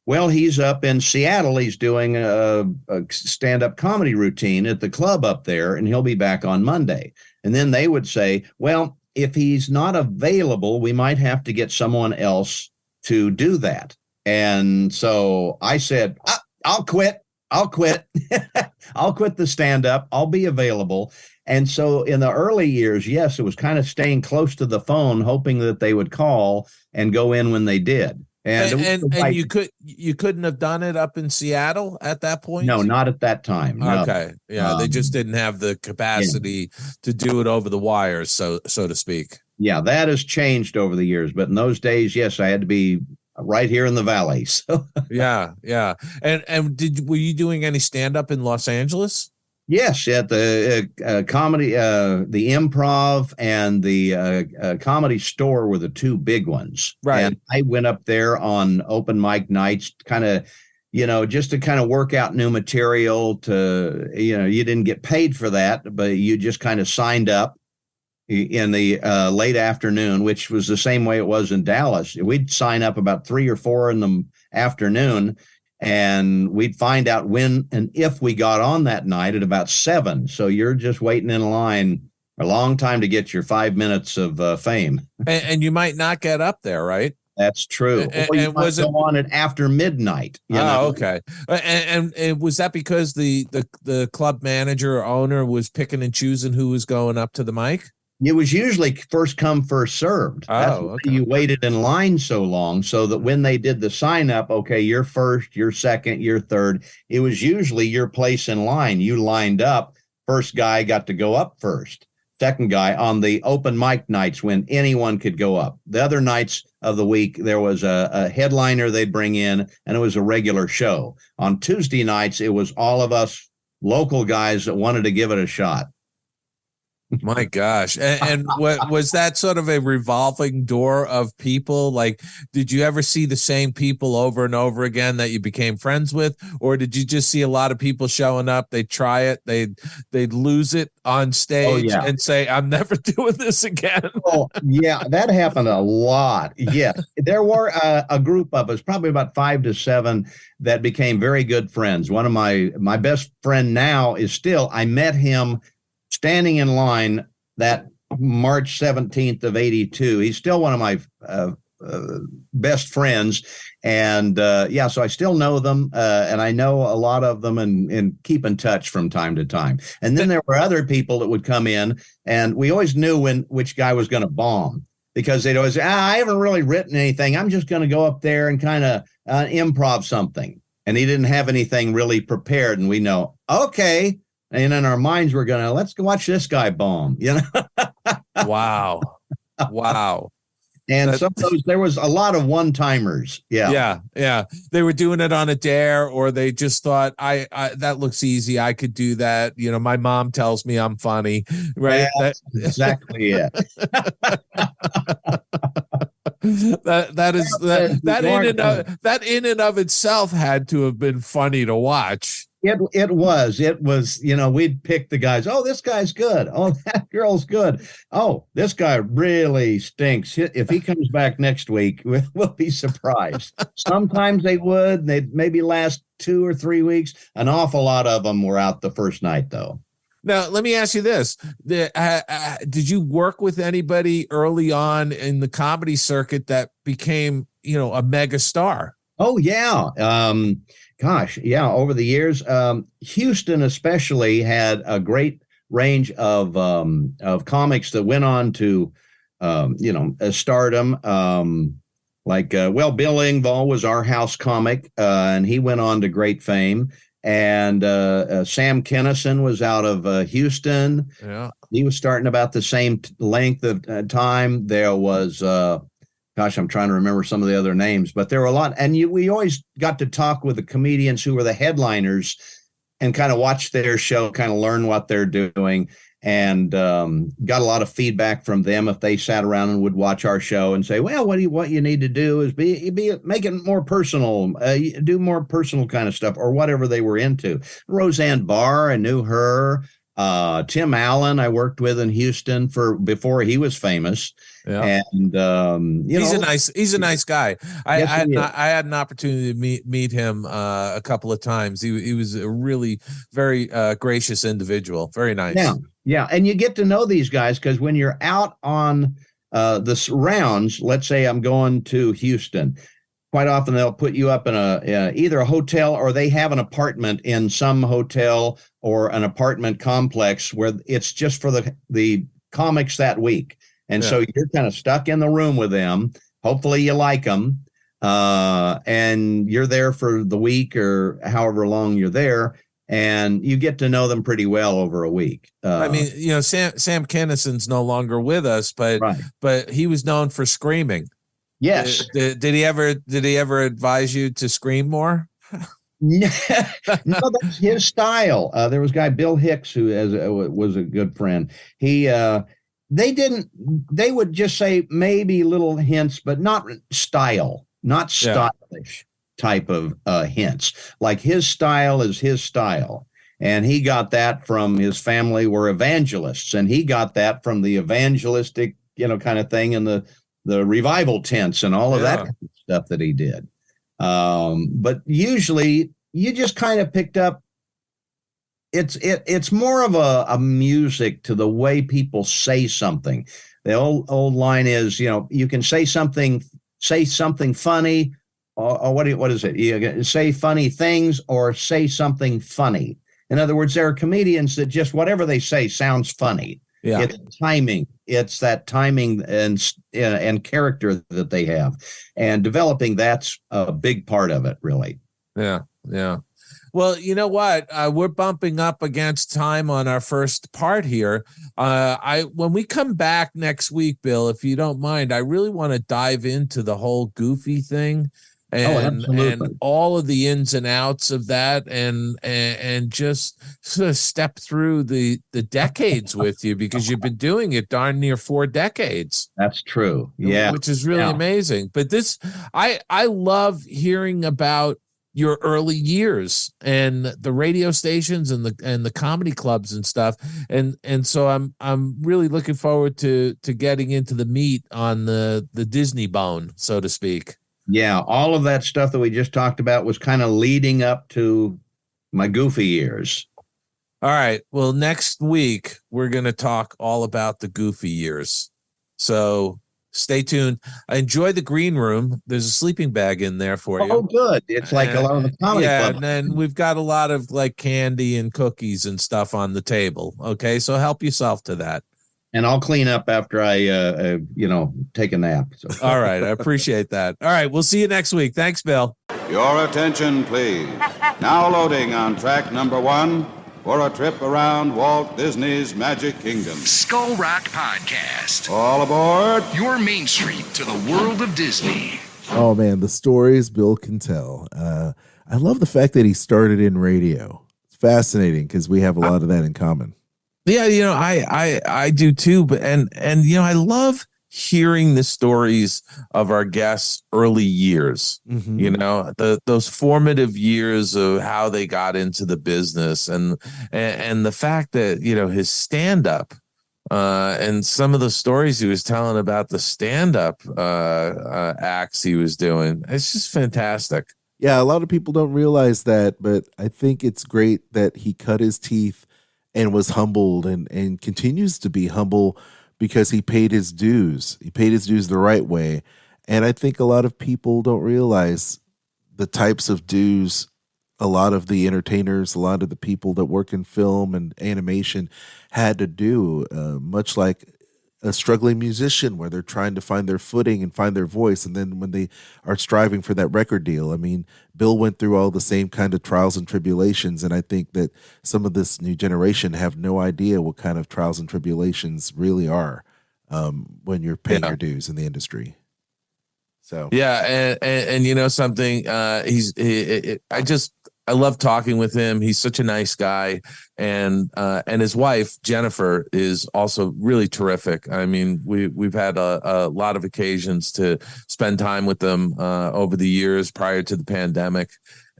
Well, he's up in Seattle. He's doing a stand-up comedy routine at the club up there, and he'll be back on Monday. And then they would say, well, if he's not available, we might have to get someone else to do that. And so I said, I'll quit. I'll quit the stand-up. I'll be available. And so in the early years, yes, it was kind of staying close to the phone, hoping that they would call and go in when they did. And you couldn't have done it up in Seattle at that point? No, not at that time. No. Okay. Yeah, they just didn't have the capacity to do it over the wires, so to speak. Yeah, that has changed over the years. But in those days, yes, I had to be right here in the valley. So yeah. And were you doing any stand-up in Los Angeles? Yes, at the comedy, the Improv and the Comedy Store were the two big ones. Right. And I went up there on open mic nights, kind of, just to kind of work out new material to, you didn't get paid for that, but you just kind of signed up in the late afternoon, which was the same way it was in Dallas. We'd sign up about 3 or 4 in the afternoon, and we'd find out when and if we got on that night at about 7. So you're just waiting in line a long time to get your 5 minutes of fame. And you might not get up there, right? That's true. Or you might go on it after midnight. Okay. And was that because the club manager or owner was picking and choosing who was going up to the mic? It was usually first come, first served. That's why you waited in line so long, so that when they did the sign up, okay, you're first, you're second, you're third. It was usually your place in line. You lined up. First guy got to go up first. Second guy on the open mic nights when anyone could go up. The other nights of the week, there was a headliner they'd bring in, and it was a regular show. On Tuesday nights, it was all of us local guys that wanted to give it a shot. My gosh. And what was that sort of a revolving door of people? Like, did you ever see the same people over and over again that you became friends with? Or did you just see a lot of people showing up? They'd try it. They'd lose it on stage and say, I'm never doing this again. Oh, yeah, that happened a lot. Yes. There were a group of us, probably about 5 to 7, that became very good friends. One of my best friend now is still, I met him standing in line that March 17th of 82. He's still one of my best friends. And so I still know them, and I know a lot of them and keep in touch from time to time. And then there were other people that would come in, and we always knew which guy was going to bomb, because they'd always say, I haven't really written anything. I'm just going to go up there and kind of improv something. And he didn't have anything really prepared. And we know, okay. And in our minds, we're going to, let's go watch this guy bomb, Wow. And some of those, there was a lot of one-timers. Yeah. They were doing it on a dare, or they just thought, I that looks easy. I could do that. My mom tells me I'm funny, right? That's exactly it. that in and of itself had to have been funny to watch. It was, we'd pick the guys. Oh, this guy's good. Oh, that girl's good. Oh, this guy really stinks. If he comes back next week, we'll be surprised. Sometimes they would. They'd maybe last 2 or 3 weeks. An awful lot of them were out the first night, though. Now, let me ask you this. Did you work with anybody early on in the comedy circuit that became, a mega star? Oh, yeah. Over the years, Houston especially had a great range of comics that went on to, stardom. Bill Engvall was our house comic, and he went on to great fame. And Sam Kinison was out of Houston. Yeah, he was starting about the same length of time. There was. I'm trying to remember some of the other names, but there were a lot. And we always got to talk with the comedians who were the headliners. and kind of watch their show, kind of learn what they're doing. And got a lot of feedback from them if they sat around and would watch our show and say, well, what you need to do is make it more personal, do more personal kind of stuff or whatever they were into. Roseanne Barr, I knew her. Tim Allen, I worked with in Houston before he was famous. Yeah. And he's a nice guy. I had an opportunity to meet him a couple of times. He was a really very gracious individual. Very nice. Yeah. And you get to know these guys because when you're out on the rounds, let's say I'm going to Houston, quite often they'll put you up in either a hotel or they have an apartment in some hotel or an apartment complex where it's just for the comics that week. And so you're kind of stuck in the room with them. Hopefully you like them. And you're there for the week or however long you're there. And you get to know them pretty well over a week. I mean, Sam Kinnison's no longer with us, but he was known for screaming. Yes. Did he ever advise you to scream more? No, that's his style. There was a guy, Bill Hicks, who was a good friend. They would just say maybe little hints, but not stylish type of hints. Like his style is his style. And he got that from his family were evangelists. And he got that from the evangelistic, kind of thing in the revival tents and all of that kind of stuff that he did. But usually you just kind of picked up. It's more of a music to the way people say something. The old line is, you can say something funny, or what is it? You say funny things or say something funny. In other words, there are comedians that just whatever they say sounds funny. Yeah. It's timing. It's that timing and character that they have, and developing that's a big part of it, really. Yeah. Well, you know what? We're bumping up against time on our first part here. When we come back next week, Bill, if you don't mind, I really want to dive into the whole Goofy thing. And all of the ins and outs of that, and just sort of step through the decades with you, because you've been doing it darn near 4 decades. That's true. Yeah. Which is really amazing. But I love hearing about your early years and the radio stations and the comedy clubs and stuff. And so I'm really looking forward to getting into the meat on the Disney bone, so to speak. Yeah, all of that stuff that we just talked about was kind of leading up to my Goofy years. All right. Well, next week, we're going to talk all about the Goofy years. So stay tuned. Enjoy the green room. There's a sleeping bag in there for you. Oh, good. It's like a lot of the comedy club. And then we've got a lot of like candy and cookies and stuff on the table. Okay. So help yourself to that. And I'll clean up after I, take a nap. So. All right. I appreciate that. All right. We'll see you next week. Thanks, Bill. Your attention, please. Now loading on track number 1 for a trip around Walt Disney's Magic Kingdom. Skull Rock Podcast. All aboard. Your Main Street to the world of Disney. Oh, man, the stories Bill can tell. I love the fact that he started in radio. It's fascinating because we have a lot of that in common. Yeah, I do too, but and I love hearing the stories of our guests' early years. Mm-hmm. Those formative years of how they got into the business, and the fact that his stand-up and some of the stories he was telling about the stand-up acts he was doing. It's just fantastic. Yeah, a lot of people don't realize that, but I think it's great that he cut his teeth and was humbled and continues to be humble because he paid his dues. He paid his dues the right way. And I think a lot of people don't realize the types of dues a lot of the entertainers, a lot of the people that work in film and animation had to do, much like a struggling musician where they're trying to find their footing and find their voice. And then when they are striving for that record deal, I mean, Bill went through all the same kind of trials and tribulations. And I think that some of this new generation have no idea what kind of trials and tribulations really are when you're paying your dues in the industry. So, yeah. And something, I love talking with him. He's such a nice guy, and his wife Jennifer is also really terrific. I mean, we've had a lot of occasions to spend time with them over the years prior to the pandemic,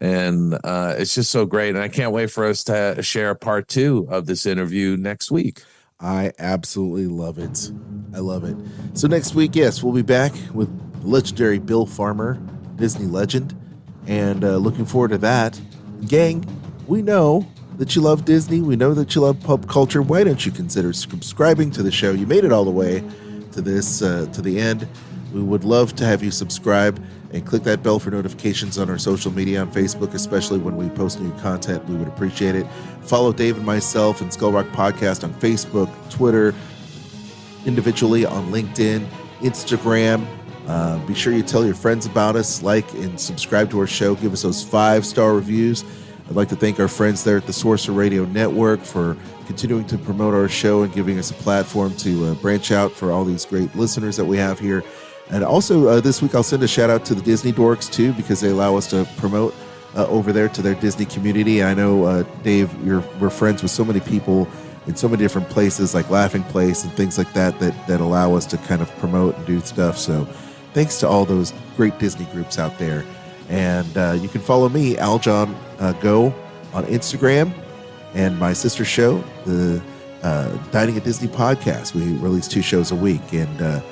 and it's just so great. And I can't wait for us to share part 2 of this interview next week. I absolutely love it. I love it. So next week, yes, we'll be back with legendary Bill Farmer, Disney legend, and looking forward to that. Gang, we know that you love Disney. We know that you love pop culture. Why don't you consider subscribing to the show? You made it all the way to this, to the end. We would love to have you subscribe and click that bell for notifications on our social media, on Facebook, especially when we post new content. We would appreciate it. Follow Dave and myself and Skull Rock Podcast on Facebook, Twitter, individually on LinkedIn, Instagram. Be sure you tell your friends about us, like and subscribe to our show. Give us those 5-star reviews. I'd like to thank our friends there at the Sorcerer Radio Network for continuing to promote our show and giving us a platform to branch out for all these great listeners that we have here. And also this week I'll send a shout out to the Disney Dorks too, because they allow us to promote over there to their Disney community. I know, Dave, we're friends with so many people in so many different places like Laughing Place and things like that allow us to kind of promote and do stuff. So thanks to all those great Disney groups out there. And you can follow me, Aljon Go, on Instagram, and my sister show, the Dining at Disney podcast. We release 2 shows a week, and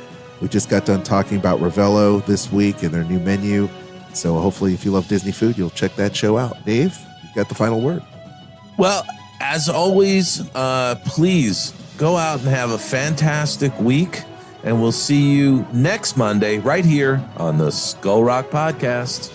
we just got done talking about Ravello this week and their new menu. So hopefully if you love Disney food, you'll check that show out. Dave, you got the final word. Well, as always, please go out and have a fantastic week. And we'll see you next Monday right here on the Skull Rock Podcast.